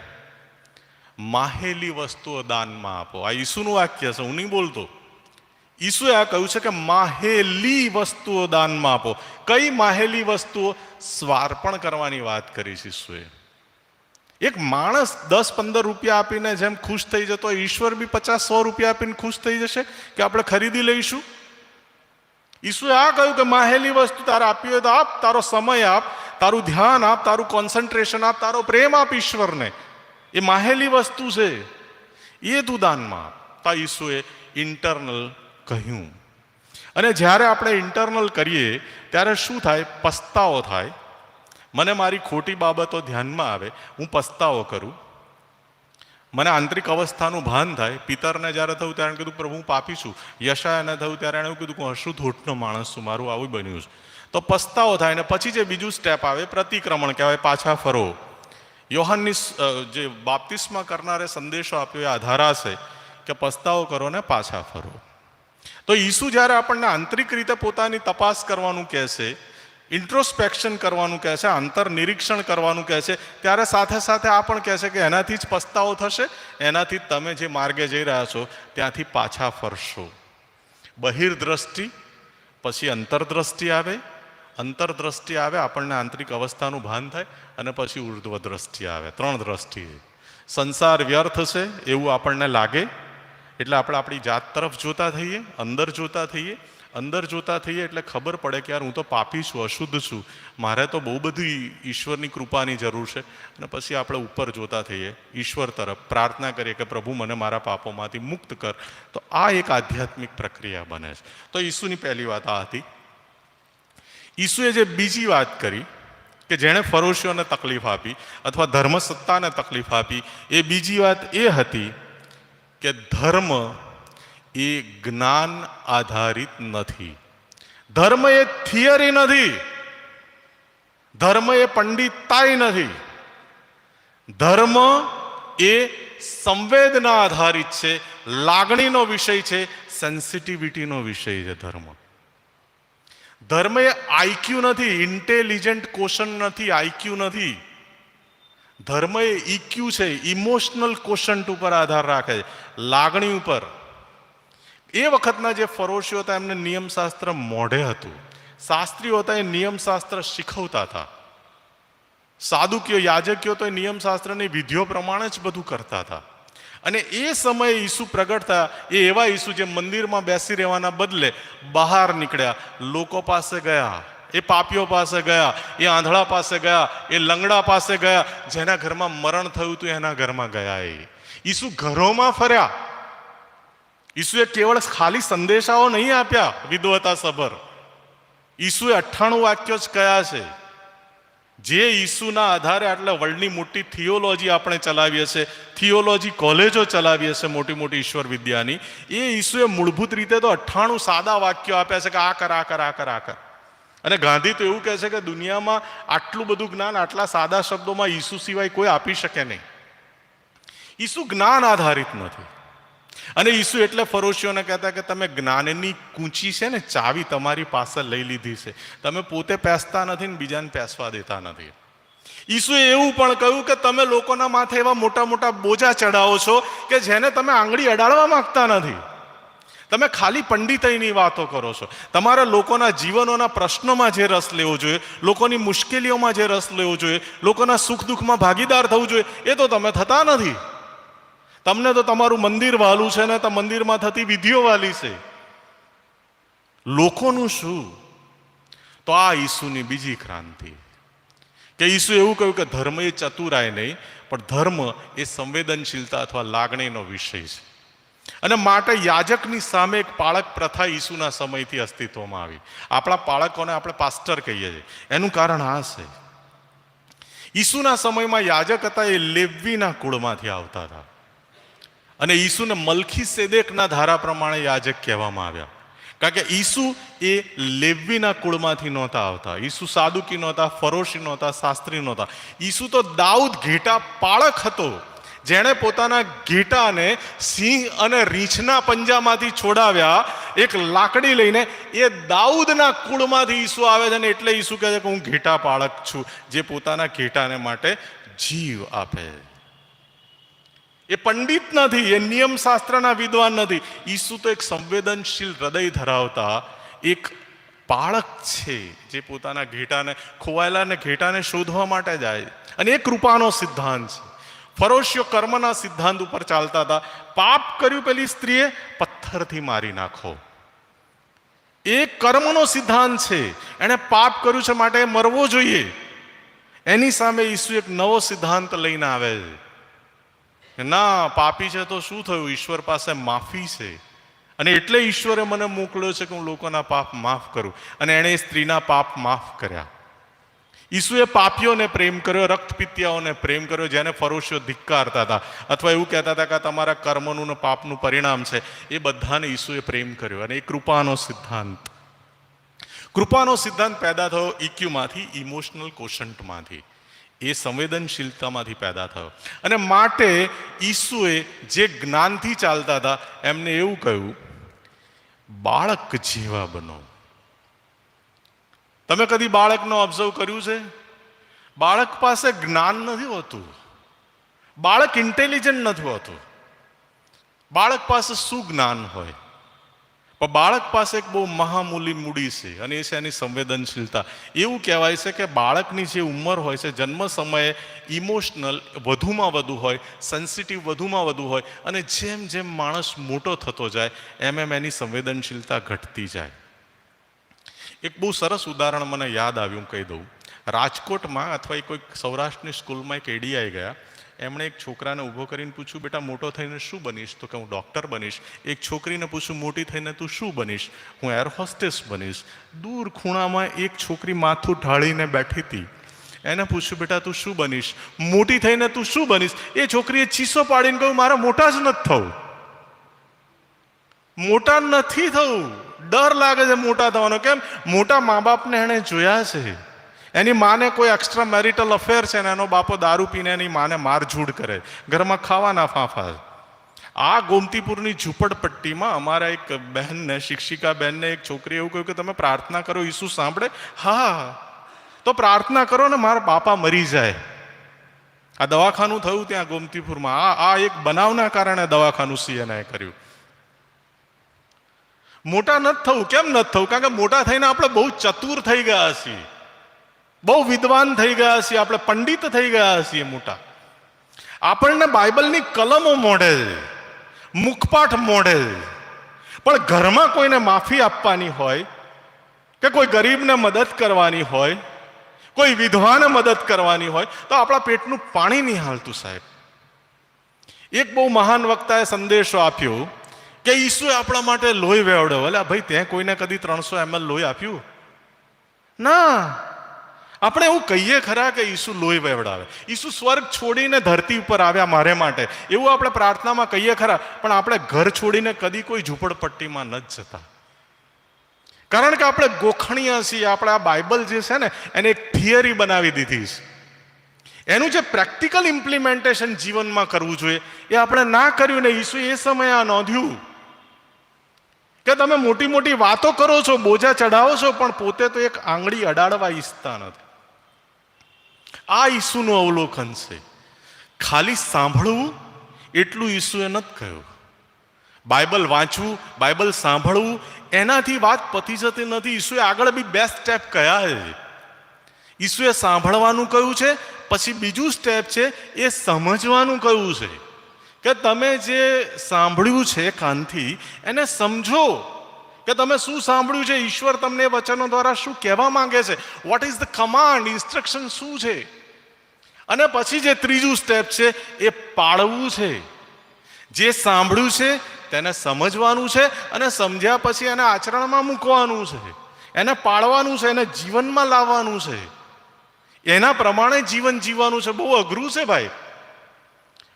માહેલી વસ્તુઓ દાનમાં આપો. આ ઈસુનું વાક્ય છે, હું નહીં બોલતો. ઈસુએ આ કહ્યું છે કે માહેલી વસ્તુઓ દાનમાં આપો. કઈ માહેલી વસ્તુઓ? સ્વાર્પણ કરવાની વાત કરી છે ઈસુએ. એક માણસ 10-15 રૂપિયા આપીને જેમ ખુશ થઈ જતો, ઈશ્વર બી 50-100 રૂપિયા આપીને ખુશ થઈ જશે કે આપણે ખરીદી લઈશું? ઈસુએ આ કહ્યું કે માહેલી વસ્તુ તારે આપી હોય તો આપ, તારો સમય આપ, તારું ધ્યાન આપ, તારું કોન્સન્ટ્રેશન આપ, તારો પ્રેમ આપ ઈશ્વરને. એ માહેલી વસ્તુ છે, એ તું દાનમાં આપ. તો ઈસુએ ઇન્ટરનલ કહ્યું. અને જ્યારે આપણે ઇન્ટરનલ કરીએ ત્યારે શું થાય? પસ્તાવો થાય. મને મારી ખોટી બાબતો ધ્યાનમાં આવે, હું પસ્તાવો કરું, મને આંતરિક અવસ્થાનું ભાન થાય. પિતરને જ્યારે થયું ત્યારે કીધું પ્રભુ હું પાપી છું. યશાયાને થયું ત્યારે એણે એવું કીધું હું અશુદ્ધ હોઠનો માણસ છું, મારું આવું બન્યું છે. તો પસ્તાવો થાય. ને પછી જે બીજું સ્ટેપ આવે પ્રતિક્રમણ કહેવાય, પાછા ફરો. યોહાનની જે બાપ્તિસ્મા કરનારે સંદેશો આપ્યો એ આધારા છે કે પસ્તાવો કરો ને પાછા ફરો. તો ઈસુ જ્યારે આપણને આંતરિક રીતે પોતાની તપાસ કરવાનું કહે છે, ઇન્ટ્રોસ્પેક્શન કરવાનું કહે છે, આંતર નિરીક્ષણ કરવાનું કહે છે, ત્યારે સાથે સાથે આ પણ કહે છે કે એનાથી જ પસ્તાવો થશે, એનાથી તમે જે માર્ગે જઈ રહ્યા છો ત્યાંથી પાછા ફરશો. બહિર્દ્રષ્ટિ, પછી અંતરદ્રષ્ટિ આવે. અંતરદ્રષ્ટિ આવે, આપણને આંતરિક અવસ્થાનું ભાન થાય, અને પછી ઉર્ધ્વ દ્રષ્ટિ આવે. 3 દ્રષ્ટિ. સંસાર વ્યર્થ છે એવું આપણને લાગે એટલે આપણે આપણી જાત તરફ જોતા થઈએ, અંદર જોતા થઈએ. અંદર જોતા થઈએ એટલે ખબર પડે કે યાર હું તો પાપી છું, અશુદ્ધ છું, મારે તો બહુ બધી ઈશ્વરની કૃપાની જરૂર છે. અને પછી આપણે ઉપર જોતા થઈએ, ઈશ્વર તરફ પ્રાર્થના કરીએ કે પ્રભુ મને મારા પાપોમાંથી મુક્ત કર. તો આ એક આધ્યાત્મિક પ્રક્રિયા બને છે. તો ઈસુની પહેલી વાત આ હતી. ઈસુએ જે બીજી વાત કરી કે જેણે ફરોશીઓને તકલીફ આપી અથવા ધર્મસત્તાને તકલીફ આપી, એ બીજી વાત એ હતી કે ધર્મ એ જ્ઞાન આધારિત નથી. ધર્મ એ થિયરી નથી. ધર્મ એ પંડિતાઈ નથી. ધર્મ એ સંવેદના આધારિત છે, લાગણીનો વિષય છે, સેન્સિટિવિટીનો વિષય છે. ધર્મ એ આઈક્યુ નથી, ઇન્ટેલિજન્ટ ક્વેશ્ચન નથી, આઈક્યુ નથી. ધર્મ એ ઇક્યુ છે, ઇમોશનલ ક્વેશ્ચન ઉપર આધાર રાખે છે, લાગણી ઉપર. એ વખતના જે ફરોશીઓ હતા એમને નિયમશાસ્ત્ર મોઢે હતું. શાસ્ત્રીઓ હતા એ નિયમશાસ્ત્ર શીખવતા હતા. સાદુકીઓ, યાજકીઓ તો એ નિયમશાસ્ત્રની વિધિઓ પ્રમાણે જ બધું કરતા હતા. અને એ સમયે ઈસુ પ્રગટ થયા. એ એવા ઈસુ જે મંદિરમાં બેસી રહેવાના બદલે બહાર નીકળ્યા, લોકો પાસે ગયા, એ પાપીઓ પાસે ગયા, એ આંધળા પાસે ગયા, એ લંગડા પાસે ગયા, જેના ઘરમાં મરણ થયું હતું એના ઘરમાં ગયા. ઈસુ ઘરોમાં ફર્યા. ઈસુએ કેવળ ખાલી સંદેશાઓ નહીં આપ્યા વિદ્વતા સભર. ઈસુએ 98 વાક્યો જ કયા છે. જે ઈસુના આધારે આટલા વર્લ્ડની મોટી થિયોલોજી આપણે ચલાવીએ છીએ, થિયોલોજી કોલેજો ચલાવીએ છીએ મોટી મોટી ઈશ્વર વિદ્યાની, એ ઈસુએ મૂળભૂત રીતે તો 98 સાદા વાક્યો આપ્યા છે કે આ કર, આ કર, આ કર, આ કર. અને ગાંધી તો એવું કહે છે કે દુનિયામાં આટલું બધું જ્ઞાન આટલા સાદા શબ્દોમાં ઈસુ સિવાય કોઈ આપી શકે નહીં. ઈસુ જ્ઞાન આધારિત નથી. અને ઈસુ એટલે ફરોશીઓને કહેતા કે તમે જ્ઞાનની કૂંચી છે ને, ચાવી તમારી પાસે લઈ લીધી છે, તમે પોતે પેસતા નથી ને બીજાને પેસવા દેતા નથી. ઈસુએ એવું પણ કહ્યું કે તમે લોકોના માથે એવા મોટા મોટા બોજા ચડાવો છો કે જેને તમે આંગળી અડાડવા માંગતા નથી. તમે ખાલી પંડિતાઈની વાતો કરો છો. તમારા લોકોના જીવનોના પ્રશ્નોમાં જે રસ લેવો જોઈએ, લોકોની મુશ્કેલીઓમાં જે રસ લેવો જોઈએ, લોકોના સુખ દુઃખમાં ભાગીદાર થવું જોઈએ, એ તો તમે થતા નથી. તમને તો તમારું મંદિર વાલું છે ને તો મંદિરમાં થતી વિધિઓ વાલી છે. લોકોનું શું? તો આ ઈસુની બીજી ક્રાંતિ કે ઈસુ એવું કહ્યું કે ધર્મ એ ચતુરાય નહીં, પણ ધર્મ એ સંવેદનશીલતા અથવા લાગણીનો વિષય છે. અને માટે યાજકની સામે એક પાળક પ્રથા ઈસુના સમયથી અસ્તિત્વમાં આવી. આપણા પાળકોને આપણે પાસ્ટર કહીએ છીએ. એનું કારણ આ છે, ઈસુના સમયમાં યાજક હતા એ લેવીના કુળમાંથી આવતા હતા. અને ઈસુને મલખી સેદેકના ધારા પ્રમાણે યાજક કહેવામાં આવ્યા. કારણ કે ઈસુ એ લેવીના કુળમાંથી નહોતા આવતા. ઈસુ સાદુકી નહોતા, ફરોશી નહોતા, શાસ્ત્રી નહોતા. ઈસુ તો દાઉદ ઘેટા પાળક હતો, જેણે પોતાના ઘેટાને સિંહ અને રીંછના પંજામાંથી છોડાવ્યા એક લાકડી લઈને. એ દાઉદના કુળમાંથી ઈસુ આવે છે, ને એટલે ઈસુ કહે છે કે હું ઘેટા પાળક છું, જે પોતાના ઘેટાને માટે જીવ આપે. એ પંડિત નથી, એ નિયમશાસ્ત્રના વિદ્વાન નથી. ઈસુ તો એક સંવેદનશીલ હૃદય ધરાવતા એક બાળક છે, જે પોતાના ઘેટાને, ખોવાયેલા ઘેટાને શોધવા માટે જાય. અને એ કૃપાનો સિદ્ધાંત છે. ફરોશીઓ કર્મના સિદ્ધાંત ઉપર ચાલતા હતા. પાપ કર્યું પેલી સ્ત્રીએ, પથ્થરથી મારી નાખો. એ કર્મનો સિદ્ધાંત છે. એણે પાપ કર્યું છે માટે મરવો જોઈએ. એની સામે ઈસુ એક નવો સિદ્ધાંત લઈને આવે છે. ના, પાપી છે તો શું થયું? ઈશ્વર પાસે માફી છે, અને એટલે ઈશ્વરે મને મોકલ્યો છે કે હું લોકોના પાપ માફ કરું. અને એણે એ સ્ત્રીના પાપ માફ કર્યા. ઈસુએ પાપીઓને પ્રેમ કર્યો, રક્તપિત્યાઓને પ્રેમ કર્યો, જેને ફરોશીઓ ધિક્કારતા હતા અથવા એવું કહેતા હતા કે તમારા કર્મનું ને પાપનું પરિણામ છે, એ બધાને ઈસુએ પ્રેમ કર્યો. અને એ કૃપાનો સિદ્ધાંત પેદા થયો ઇક્યુમાંથી, ઇમોશનલ કોશન્ટમાંથી, એ સંવેદનશીલતામાંથી પેદા થયો. અને માટે ઈસુએ જે જ્ઞાનથી ચાલતા હતા એમને એવું કહ્યું, બાળક જેવા બનો. તમે કદી બાળકનો ઓબ્ઝર્વ કર્યું છે? બાળક પાસે જ્ઞાન નથી હોતું, બાળક ઇન્ટેલિજન્ટ નથી હોતું. બાળક પાસે શું જ્ઞાન હોય? પણ બાળક પાસે એક બહુ મહામૂલી મૂડી છે, અને એ છે એની સંવેદનશીલતા. એવું કહેવાય છે કે બાળકની જે ઉંમર હોય છે, જન્મ સમયે ઇમોશનલ વધુમાં વધુ હોય, સેન્સિટિવ વધુમાં વધુ હોય, અને જેમ જેમ માણસ મોટો થતો જાય એમ એમ એની સંવેદનશીલતા ઘટતી જાય. એક બહુ સરસ ઉદાહરણ મને યાદ આવ્યું, કહી દઉં. રાજકોટમાં અથવા કોઈક સૌરાષ્ટ્રની સ્કૂલમાં એક એડીઆઈ ગયા. એમણે એક છોકરાને ઊભો કરીને પૂછ્યું, બેટા મોટો થઈને શું બનીશ? તો કે હું ડૉક્ટર બનીશ. એક છોકરીને પૂછ્યું, મોટી થઈને તું શું બનીશ? હું એર હોસ્ટેસ બનીશ. દૂર ખૂણામાં એક છોકરી માથું ઢાળીને બેઠી હતી. એને પૂછ્યું, બેટા તું શું બનીશ? મોટી થઈને તું શું બનીશ? એ છોકરીએ ચીસો પાડીને કહ્યું, મારે મોટા જ નથી થવું. મોટા નથી થવું. ડર લાગે છે મોટા થવાનો. કેમ? મોટા મા બાપને એણે જોયા છે. એની માને કોઈ એક્સ્ટ્રા મેરિટલ અફેર છે ને એનો બાપો દારૂ પીને એની માને મારઝૂડ કરે, ઘરમાં ખાવાના ફાંફા. આ ગોમતીપુરની ઝૂંપડપટ્ટીમાં અમારા એક બહેનને, શિક્ષિકા બહેનને, એક છોકરી એવું કહ્યું કે તમે પ્રાર્થના કરો, ઈસુ સાંભળે. હા, તો પ્રાર્થના કરો ને મારા બાપા મરી જાય. આ દવાખાનું થયું ત્યાં ગોમતીપુરમાં. આ એક બનાવના કારણે દવાખાનું સીએનઆઈ કર્યું. મોટા નથી થવું. કેમ નથી થવું? કારણ કે મોટા થઈને આપણે બહુ ચતુર થઈ ગયા છીએ, બહુ વિદ્વાન થઈ ગયા છીએ, આપણે પંડિત થઈ ગયા છીએ. મોટા આપણને બાઇબલની કલમો મોઢે છે, મુખપાઠ મોઢે છે, પણ ઘરમાં કોઈને માફી આપવાની હોય કે કોઈ ગરીબને મદદ કરવાની હોય, કોઈ વિધવાને મદદ કરવાની હોય, તો આપણા પેટનું પાણી નહીં હાલતું. સાહેબ, એક બહુ મહાન વક્તાએ સંદેશો આપ્યો કે ઈસુએ આપણા માટે લોહી વેવડ્યો. અલ્યા ભાઈ, ત્યાં કોઈને કદી 300 ml લોહી આપ્યું? ના. આપણે એવું કહીએ ખરા કે ઈસુ લોહી વેવડાવે, ઈસુ સ્વર્ગ છોડીને ધરતી ઉપર આવ્યા મારે માટે, એવું આપણે પ્રાર્થનામાં કહીએ ખરા. પણ આપણે ઘર છોડીને કદી કોઈ ઝૂંપડપટ્ટીમાં નથી જતા, કારણ કે આપણે ગોખણીયા છીએ. આપણે આ બાઇબલ જે છે ને એને એક થિયરી બનાવી દીધી છે. એનું જે પ્રેક્ટિકલ ઇમ્પ્લિમેન્ટેશન જીવનમાં કરવું જોઈએ એ આપણે ના કર્યું ને. ઈસુ એ સમયે આ નોંધ્યું કે તમે મોટી મોટી વાતો કરો છો, બોજા ચઢાવો છો, પણ પોતે તો એક આંગળી અડાડવા ઈચ્છતા નથી. આ ઈસુનું અવલોકન છે. ખાલી સાંભળવું એટલું ઈસુએ નથી કહ્યું. બાઇબલ વાંચવું, બાઇબલ સાંભળવું, એનાથી વાત પતી જતી નથી. ઈસુએ આગળ બી 2 સ્ટેપ કયા છે. ઈસુએ સાંભળવાનું કહ્યું છે, પછી બીજું સ્ટેપ છે એ સમજવાનું કહ્યું છે કે તમે જે સાંભળ્યું છે કાનથી એને સમજો, કે તમે શું સાંભળ્યું છે, ઈશ્વર તમને વચનો દ્વારા શું કહેવા માંગે છે, what is the command, instruction શું છે. અને પછી જે ત્રીજું સ્ટેપ છે એ પાળવું છે. જે સાંભળ્યું છે તેને સમજવાનું છે, અને સમજ્યા પછી એને આચરણમાં મૂકવાનું છે, એને પાળવાનું છે, એને જીવનમાં લાવવાનું છે, એના પ્રમાણે જીવન જીવવાનું છે. બહુ અઘરું છે ભાઈ,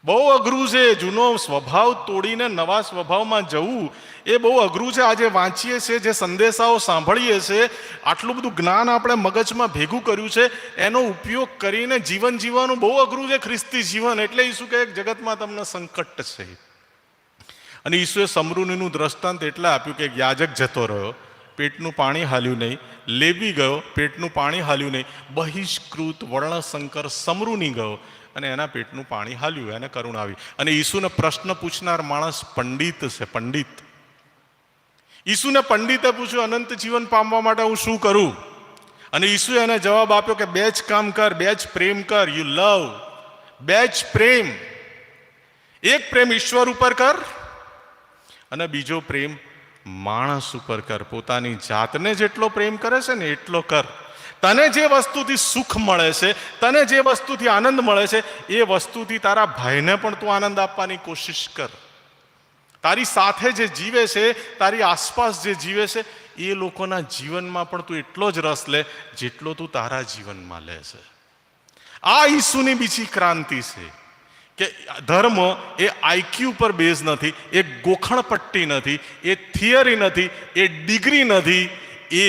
બહુ અઘરું છે. જૂનો સ્વભાવ તોડીને નવા સ્વભાવમાં જવું એ બહુ અઘરું છે. આજે વાંચીએ છીએ, જે સંદેશાઓ સાંભળીએ છીએ, આટલું બધું જ્ઞાન આપણે મગજમાં ભેગું કર્યું છે, એનો ઉપયોગ કરીને જીવન જીવવાનું બહુ અઘરું છે, ખ્રિસ્તી જીવન. એટલે ઈસુ કહે જગતમાં તમને સંકટ છે. અને ઈસુએ સમરૂનીનું દ્રષ્ટાંત એટલે આપ્યું કે યાજક જતો રહ્યો, પેટનું પાણી હાલ્યું નહીં. લેવી ગયો, પેટનું પાણી હાલ્યું નહીં. બહિષ્કૃત વર્ણશંકર સમરૂની ગયો અને એના પેટનું પાણી હાલ્યું, એને કરુણા આવી. અને ઈસુને પ્રશ્ન પૂછનાર માણસ પંડિત છે, પંડિત. ઈસુને પંડિતે પૂછ્યું, અનંત જીવન પામવા માટે હું શું કરું? અને ઈસુએ એને જવાબ આપ્યો કે 2 જ કામ કર, 2 જ પ્રેમ કર. યુ લવ, 2 જ પ્રેમ. એક પ્રેમ ઈશ્વર ઉપર કર, અને બીજો પ્રેમ માણસ ઉપર કર. પોતાની જાતને જેટલો પ્રેમ કરે છે ને એટલો કર. તને જે વસ્તુથી સુખ મળે છે, તને જે વસ્તુથી આનંદ મળે છે, એ વસ્તુથી તારા ભાઈને પણ તું આનંદ આપવાની કોશિશ કર. તારી સાથે જે જીવે છે, તારી આસપાસ જે જીવે છે, એ લોકોના જીવનમાં પણ તું એટલો જ રસ લે જેટલો તું તારા જીવનમાં લે છે. આ ઈસુની બીજી ક્રાંતિ છે કે ધર્મ એ આઈક્યુ પર બેઝ નથી, એ ગોખણપટ્ટી નથી, એ થિયરી નથી, એ ડિગ્રી નથી, એ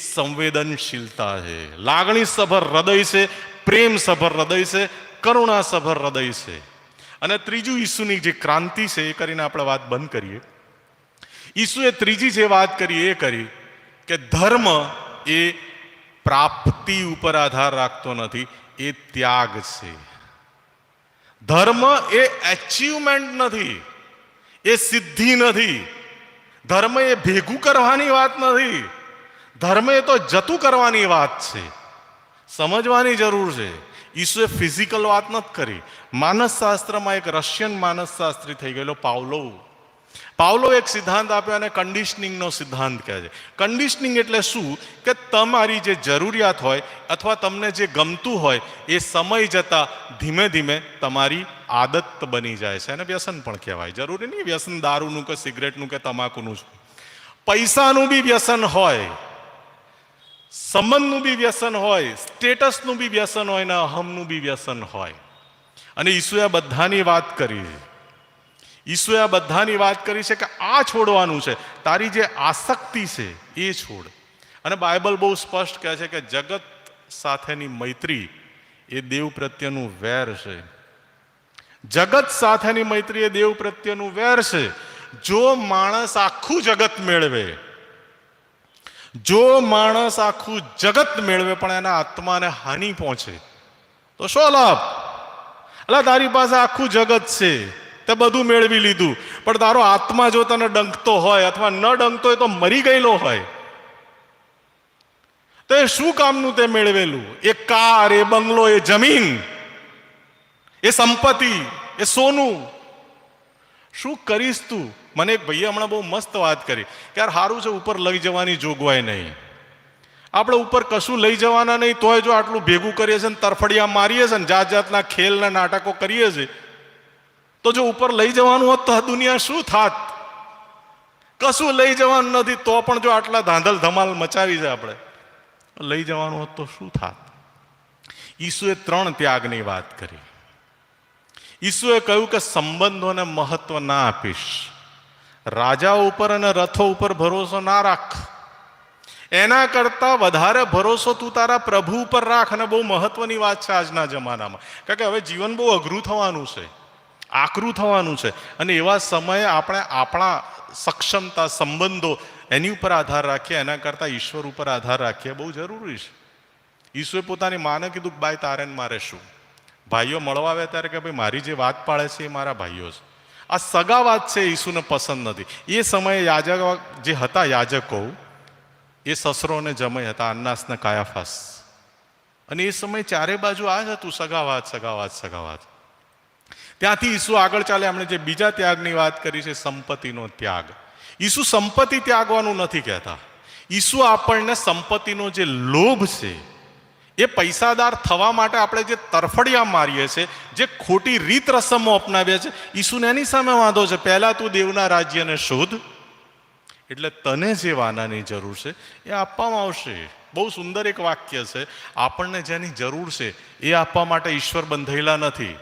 સંવેદનશીલતા છે, લાગણીસભર હૃદય છે, પ્રેમસભર હૃદય છે, કરુણાસભર હૃદય છે. અને ત્રીજું ઈસુની જે ક્રાંતિ છે એ કરીને આપણે વાત બંધ કરીએ. ઈસુએ ત્રીજી જે વાત કરી એ કરી કે ધર્મ એ પ્રાપ્તિ ઉપર આધાર રાખતો નથી, એ ત્યાગ છે. ધર્મ એ એચિવમેન્ટ નથી, એ સિદ્ધિ નથી. ધર્મ એ ભેગું કરવાની વાત નથી, ધર્મ એ તો જતું કરવાની વાત છે. સમજવાની જરૂર છે. ઈસુએ ફિઝિકલ વાત નથી કરી. માનસશાસ્ત્રમાં એક રશિયન માનસશાસ્ત્રી થઈ ગયેલો પાવલોવ એક સિદ્ધાંત આપ્યો અને કન્ડિશનિંગનો સિદ્ધાંત કહે છે. કન્ડિશનિંગ એટલે શું કે તમારી જે જરૂરિયાત હોય અથવા તમને જે ગમતું હોય એ સમય જતાં ધીમે ધીમે તમારી આદત બની જાય છે. અને વ્યસન પણ કહેવાય. જરૂરી નહીં વ્યસન દારૂનું કે સિગરેટનું કે તમાકુનું જ. પૈસાનું બી વ્યસન હોય, સંબંધનું બી વ્યસન હોય, સ્ટેટસનું બી વ્યસન હોય ને અહમનું બી વ્યસન હોય. અને ઈસુએ આ બધાની વાત કરી છે. ઈસુએ આ બધાની વાત કરી છે કે આ છોડવાનું છે. તારી જે આસક્તિ છે એ છોડ. અને બાઇબલ બહુ સ્પષ્ટ કહે છે કે જગત સાથેની મૈત્રી એ દેવ પ્રત્યેનું વેર છે. જગત સાથેની મૈત્રી એ દેવ પ્રત્યેનું વેર છે. જો માણસ આખું જગત મેળવે, જો માણસ આખું જગત મેળવે પણ એના આત્માને હાનિ પહોંચે તો શું લાભ? એટલે તારી પાસે આખું જગત છે, તે બધું મેળવી લીધું, પણ તારો આત્મા જો તને ડંકતો હોય અથવા ન ડંકતો હોય તો મરી ગયેલો હોય તો એ શું કામનું તે મેળવેલું? એ કાર, એ બંગલો, એ જમીન, એ સંપત્તિ, એ સોનું, શું કરીશ તું? મને એક ભાઈએ હમણાં બહુ મસ્ત વાત કરી કે યાર સારું છે ઉપર લઈ જવાની જોગવાઈ નહીં. આપણે ઉપર કશું લઈ જવાના નહીં, તોય જો આટલું ભેગું કરીએ છીએ ને તરફડિયા મારીએ છીએ ને જાત જાતના ખેલના નાટકો કરીએ છીએ, તો જો ઉપર લઈ જવાનું હોત તો આ દુનિયા શું થાત? કશું લઈ જવાનું નથી, તો પણ જો આટલા ધાંધલ ધમાલ મચાવી છે આપણે, લઈ જવાનું હોત તો શું થાત? ઈસુએ 3 ત્યાગની વાત કરી. ઈસુએ કહ્યું કે સંબંધોને મહત્વ ના આપીશ, રાજાઓ ઉપર અને રથો ઉપર ભરોસો ના રાખ, એના કરતા વધારે ભરોસો તું તારા પ્રભુ ઉપર રાખ. અને બહુ મહત્વની વાત છે આજના જમાનામાં, કારણ કે હવે જીવન બહુ અઘરું થવાનું છે, આકરું થવાનું છે. અને એવા સમયે આપણે આપણા સક્ષમતા, સંબંધો એની ઉપર આધાર રાખીએ, એના કરતાં ઈશ્વર ઉપર આધાર રાખીએ બહુ જરૂરી છે. ઈસુએ પોતાની માને કીધું કે ભાઈ તારે ને મારે શું? ભાઈઓ મળવા આવે ત્યારે કે ભાઈ મારી જે વાત પાળે છે એ મારા ભાઈઓ છે. આ સગા વાત છે, ઈસુને પસંદ નથી. એ સમયે યાજક જે હતા, યાજકો એ સસરો અને જમાઈ હતા, અન્નાસ ને કાયાફાસ. અને એ સમયે ચારે બાજુ આ જ હતું, સગાવાત, સગાવાત, સગાવાત. ત્યાંથી ઈસુ આગળ ચાલે. આપણે જે બીજા ત્યાગની વાત કરી છે, સંપત્તિનો ત્યાગ. ઈસુ સંપત્તિ ત્યાગવાનું નથી કહેતા. ઈસુ આપણને સંપત્તિનો જે લોભ છે, એ પૈસાદાર થવા માટે આપણે જે તરફડિયા મારીએ છીએ, જે ખોટી રીત રસમો અપનાવીએ છીએ, ઈસુને એની સામે વાંધો છે. પહેલા તું દેવના રાજ્યને શોધ, એટલે તને જે વાનાની જરૂર છે એ આપવામાં આવશે. બહુ સુંદર એક વાક્ય છે, આપણને જેની જરૂર છે એ આપવા માટે ઈશ્વર બંધાયેલા નથી.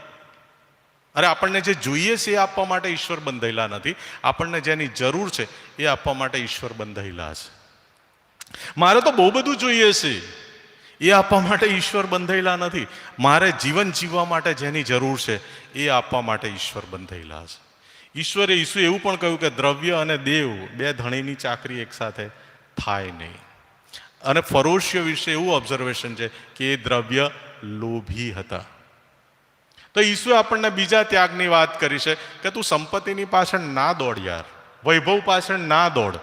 અરે આપણને જે જોઈએ છે એ આપવા માટે ઈશ્વર બંધાયેલા નથી, આપણને જેની જરૂર છે એ આપવા માટે ઈશ્વર બંધાયેલા છે. મારે તો બહુ બધું જોઈએ છે, એ આપવા માટે ઈશ્વર બંધાયેલા નથી. મારે જીવન જીવવા માટે જેની જરૂર છે એ આપવા માટે ઈશ્વર બંધાયેલા છે. ઈસુએ એવું પણ કહ્યું કે દ્રવ્ય અને દેવ, 2 ધણીની ચાકરી એકસાથે થાય નહીં. અને ફરોશીઓ વિશે એવું ઓબ્ઝર્વેશન છે કે એ દ્રવ્ય લોભી હતા. તો ઈસુએ આપણને બીજા ત્યાગની વાત કરી છે કે તું સંપત્તિની પાછળ ના દોડ યાર, વૈભવ પાછળ ના દોડ.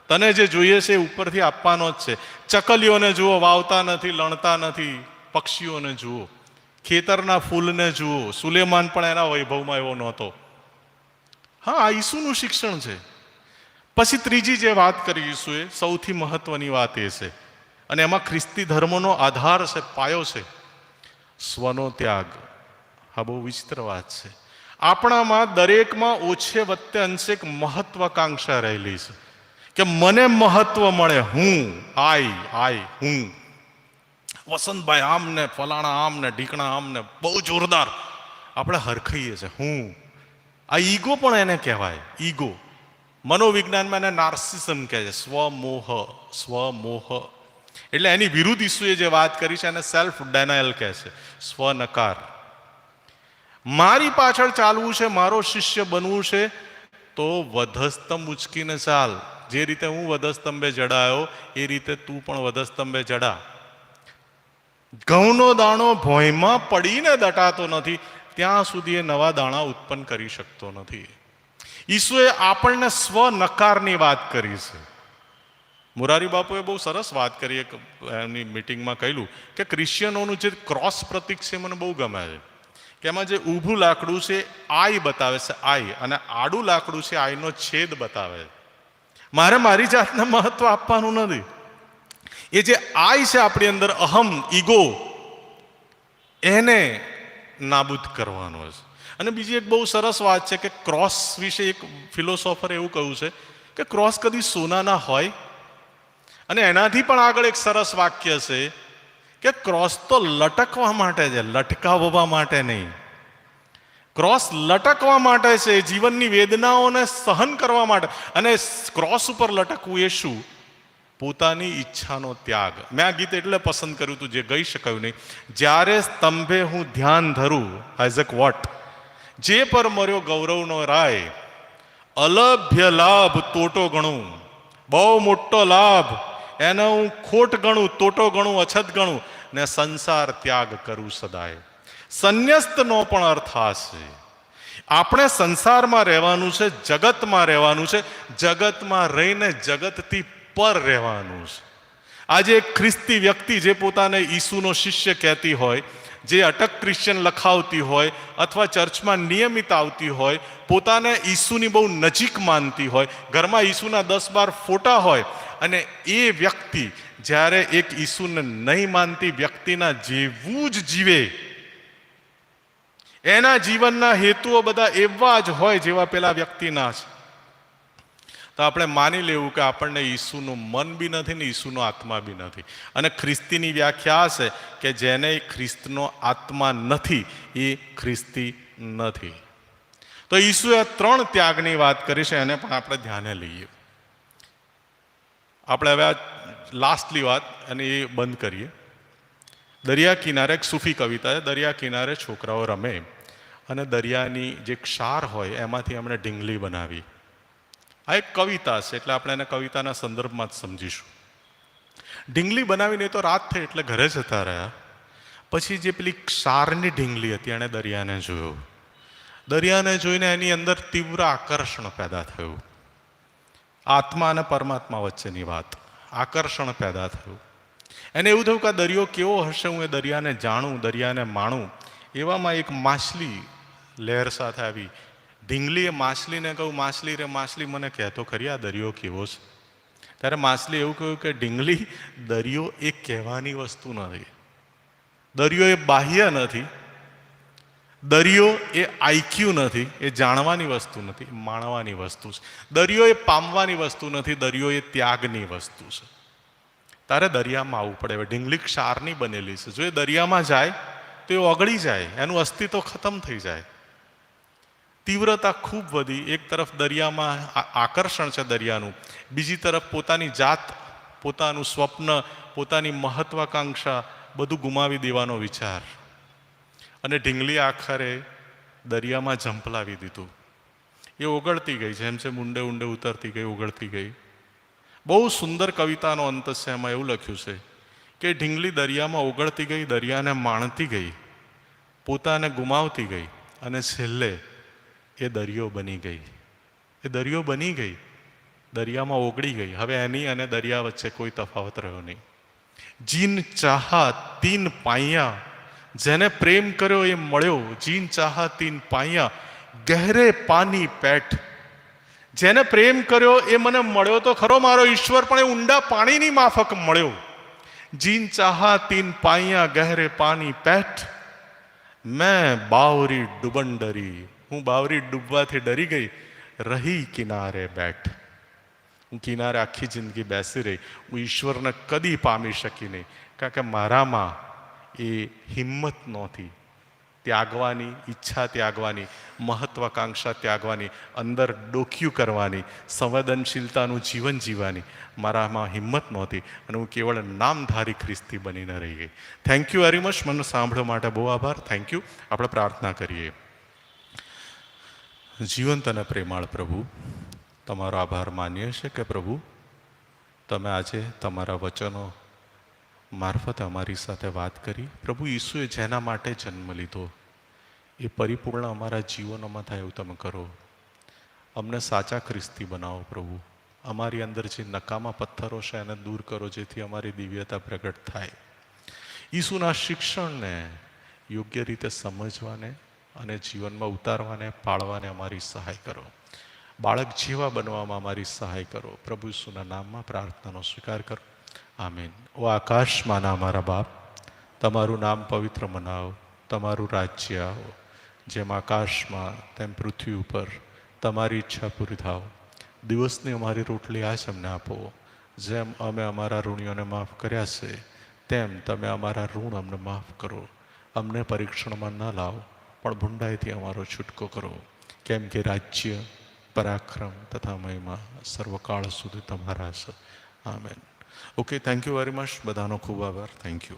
તને જે જોઈએ છે એ ઉપરથી આપવાનો જ છે. ચકલીઓને જુઓ, વાવતા નથી, લણતા નથી. પક્ષીઓને જુઓ, ખેતરના ફૂલને જુઓ. સુલેમાન પણ એના વૈભવમાં એવો નહોતો. હા, આ ઈસુનું શિક્ષણ છે. પછી ત્રીજી જે વાત કરી ઈસુએ, સૌથી મહત્વની વાત એ છે, અને એમાં ખ્રિસ્તી ધર્મનો આધાર છે, પાયો છે સ્વનો ત્યાગ. આ બહુ વિચિત્ર વાત છે. આપણામાં દરેકમાં ઓછે વત્તે અંશે એક મહત્વાકાંક્ષા રહેલી છે કે મને મહત્વ મળે. હું વસંતભાઈ આમ ને ફલાણા આમ ને ઢીકણા આમ ને બહુ જોરદાર આપણે હરખાઈએ છે. આ ઈગો પણ એને કહેવાય. ઈગો મનોવિજ્ઞાનમાં એને નાર્સિસમ કહે છે. સ્વમોહ એટલે એની વિરુદ્ધ ઈસુએ જે વાત કરી છે એને સેલ્ફ ડેનાયલ કહે છે, સ્વનકાર. મારી પાછળ ચાલવું છે, મારો શિષ્ય બનવું છે તો વધસ્તંભ ઉચકીને ચાલ. જે રીતે હું વધસ્તંભે જડાયો એ રીતે તું પણ વધસ્તંભે જડા. ઘઉંનો દાણો ભોંયમાં પડીને દટાતો નથી ત્યાં સુધી એ નવા દાણા ઉત્પન્ન કરી શકતો નથી. ઈસુએ આપણને સ્વનકારની વાત કરી છે. મોરારી બાપુએ બહુ સરસ વાત કરી એમની મિટિંગમાં કહેલું કે ક્રિશ્ચિયનોનું જે ક્રોસ પ્રતીક છે મને બહુ ગમે છે કે એમાં જે ઊભું લાકડું છે આઈ બતાવે છે, આઈ, અને આડું લાકડું છે આઈનો છેદ બતાવે છે. મારે મારી જાતને મહત્વ આપવાનું નથી. એ જે આઈ છે આપણી અંદર, અહમ, ઈગો, એને નાબૂદ કરવાનો છે. અને બીજી એક બહુ સરસ વાત છે કે ક્રોસ વિશે એક ફિલોસોફરે એવું કહ્યું છે કે ક્રોસ કદી સોનાના હોય. અને એનાથી પણ આગળ એક સરસ વાક્ય છે કે ક્રોસ તો લટકવા માટે છે, લટકાવવા માટે નહીં. ક્રોસ લટકવા માટે છે, જીવનની વેદનાઓને સહન કરવા માટે. અને ક્રોસ ઉપર લટકવું એ શું? પોતાની ઈચ્છાનો ત્યાગ. મેં આ ગીત એટલે પસંદ કર્યું હતું જે ગઈ શકાયું નહીં. જ્યારે સ્તંભે હું ધ્યાન ધરું, આઇઝેક વોટ, જે પર મર્યો ગૌરવનો રાય, અલભ્ય લાભ તોટો ગણું, બહુ મોટો લાભ એને હું ખોટ ગણું, તોટો ગણું, અછત ગણું, ને સંસાર ત્યાગ કરું સદાય. સંન્યસ્તનો પણ અર્થ આ છે. આપણે સંસારમાં રહેવાનું છે, જગતમાં રહેવાનું છે, જગતમાં રહીને જગતથી પર રહેવાનું છે. આજે એક ખ્રિસ્તી વ્યક્તિ જે પોતાને ઈસુનો શિષ્ય કહેતી હોય, જે અટક ક્રિશ્ચિયન લખાવતી હોય અથવા ચર્ચમાં નિયમિત આવતી હોય, પોતાને ઈસુની બહુ નજીક માનતી હોય, ઘરમાં ઈસુના 10-12 ફોટા હોય, અને એ વ્યક્તિ જ્યારે એક ઈસુને નહીં માનતી વ્યક્તિના જેવું જ જીવે, એના જીવનના હેતુઓ બધા એવા જ હોય જેવા પેલા વ્યક્તિના છે, તો આપણે માની લેવું કે આપણને ઈસુનું મન બી નથી ને ઈસુનો આત્મા બી નથી. અને ખ્રિસ્તીની વ્યાખ્યા છે કે જેને ખ્રિસ્તનો આત્મા નથી એ ખ્રિસ્તી નથી. તો ઈસુએ 3 ત્યાગની વાત કરી છે, એને પણ આપણે ધ્યાને લઈએ. આપણે હવે આ લાસ્ટલી વાત અને એ બંધ કરીએ. દરિયા કિનારે એક સૂફી કવિતા છે. દરિયા કિનારે છોકરાઓ રમે અને દરિયાની જે ક્ષાર હોય એમાંથી એમણે ઢીંગલી બનાવી. આ એક કવિતા છે એટલે આપણે એને કવિતાના સંદર્ભમાં જ સમજીશું. ઢીંગલી બનાવીને તો રાત થઈ એટલે ઘરે જતા રહ્યા. પછી જે પેલી ક્ષારની ઢીંગલી હતી એણે દરિયાને જોયો. દરિયાને જોઈને એની અંદર તીવ્ર આકર્ષણ પેદા થયું. આત્મા અને પરમાત્મા વચ્ચેની વાત, આકર્ષણ પેદા થયું. એને એવું થયું કે આ દરિયો કેવો હશે, હું એ દરિયાને જાણું, દરિયાને માણું. એવામાં એક માછલી લહેર સાથે આવી. ઢીંગલીએ માછલીને કહ્યું, માછલી રે માછલી, મને કહેતો ખરી આ દરિયો કેવો છે. ત્યારે માછલી એવું કહ્યું કે ઢીંગલી, દરિયો એ કહેવાની વસ્તુ નથી, દરિયો એ બાહ્ય નથી, દરિયો એ આઈક્યુ નથી, એ જાણવાની વસ્તુ નથી, માણવાની વસ્તુ છે. દરિયો એ પામવાની વસ્તુ નથી, દરિયો એ ત્યાગની વસ્તુ છે. તારે દરિયામાં આવવું પડે. હવે ઢીંગલી ક્ષારની બનેલી છે, જો એ દરિયામાં જાય તો એ ઓગળી જાય, એનું અસ્તિત્વ ખતમ થઈ જાય. તીવ્રતા ખૂબ વધી. એક તરફ દરિયામાં આકર્ષણ છે દરિયાનું, બીજી તરફ પોતાની જાત, પોતાનું સ્વપ્ન, પોતાની મહત્વાકાંક્ષા બધું ગુમાવી દેવાનો વિચાર. અને ઢીંગલી આખરે દરિયામાં ઝંપલાવી દીધું. એ ઓગળતી ગઈ, જેમ જેમ ઊંડે ઊંડે ઉતરતી ગઈ, ઓગળતી ગઈ. બહુ સુંદર કવિતાનો અંત છે. એમાં એવું લખ્યું છે કે ઢીંગલી દરિયામાં ઓગળતી ગઈ, દરિયાને માણતી ગઈ, પોતાને ગુમાવતી ગઈ, અને છેલ્લે એ દરિયો બની ગઈ. એ દરિયો બની ગઈ, દરિયામાં ઓગળી ગઈ. હવે એની અને દરિયા વચ્ચે કોઈ તફાવત રહ્યો નહીં. જીન ચાહા તીન પાયા, જેને પ્રેમ કર્યો એ મળ્યો. જીન ચાહા તીન પાયા, ગહેરે પાની પેટ. જેને પ્રેમ કર્યો એ મને મળ્યો તો ખરો મારો ઈશ્વર, પણ એ ઊંડા પાણીની માફક મળ્યો. જીન ચાહા તીન પાइयां ગહેરે પાણી પેઠ, મેં બાવરી ડૂબન ડરી, હું બાવરી ડૂબવાથી ડરી ગઈ, રહી કિનારે બેઠ. હું કિનારે આખી જિંદગી બેસી રહી, હું ઈશ્વરને કદી પામી શકી નહીં, કારણ કે મારામાં એ હિંમત નહોતી ત્યાગવાની, ઈચ્છા ત્યાગવાની, મહત્વાકાંક્ષા ત્યાગવાની, અંદર ડોક્યું કરવાની, સંવેદનશીલતાનું જીવન જીવવાની મારામાં હિંમત નહોતી અને હું કેવળ નામધારી ખ્રિસ્તી બનીને રહી ગઈ. Thank you very much. મને સાંભળવા માટે બહુ આભાર. Thank you. આપણે પ્રાર્થના કરીએ. જીવંત અને પ્રેમાળ પ્રભુ, તમારો આભાર માનીએ છીએ કે પ્રભુ તમે આજે તમારા વચનો મારફતે અમારી સાથે વાત કરી. પ્રભુ ઈસુએ જેના માટે જન્મ લીધો એ પરિપૂર્ણ અમારા જીવનોમાં થાય એવું તમે કરો. અમને સાચા ખ્રિસ્તી બનાવો પ્રભુ. અમારી અંદર જે નકામા પથ્થરો છે એને દૂર કરો, જેથી અમારી દિવ્યતા પ્રગટ થાય. ઈસુના શિક્ષણને યોગ્ય રીતે સમજવાને અને જીવનમાં ઉતારવાને, પાળવાને અમારી સહાય કરો. બાળક જેવા બનવામાં અમારી સહાય કરો. પ્રભુ ઈસુના નામમાં પ્રાર્થનાનો સ્વીકાર કરો. આમીન. ઓ આકાશમાંના અમારા બાપ, તમારું નામ પવિત્ર મનાવો, તમારું રાજ્ય આવો, જેમ આકાશમાં તેમ પૃથ્વી ઉપર તમારી ઈચ્છા પૂરી થાવ. દિવસની અમારી રોટલી આજ અમને આપો. જેમ અમે અમારા ઋણીઓને માફ કર્યા છે તેમ તમે અમારા ઋણ અમને માફ કરો. અમને પરીક્ષણમાં ન લાવો, પણ ભૂંડાઈથી અમારો છૂટકો કરો. કેમ કે રાજ્ય, પરાક્રમ તથા મહિમા સર્વકાળ સુધી તમારા છે. Amen. Okay, thank you very much. બધાનો ખૂબ આભાર. Thank you.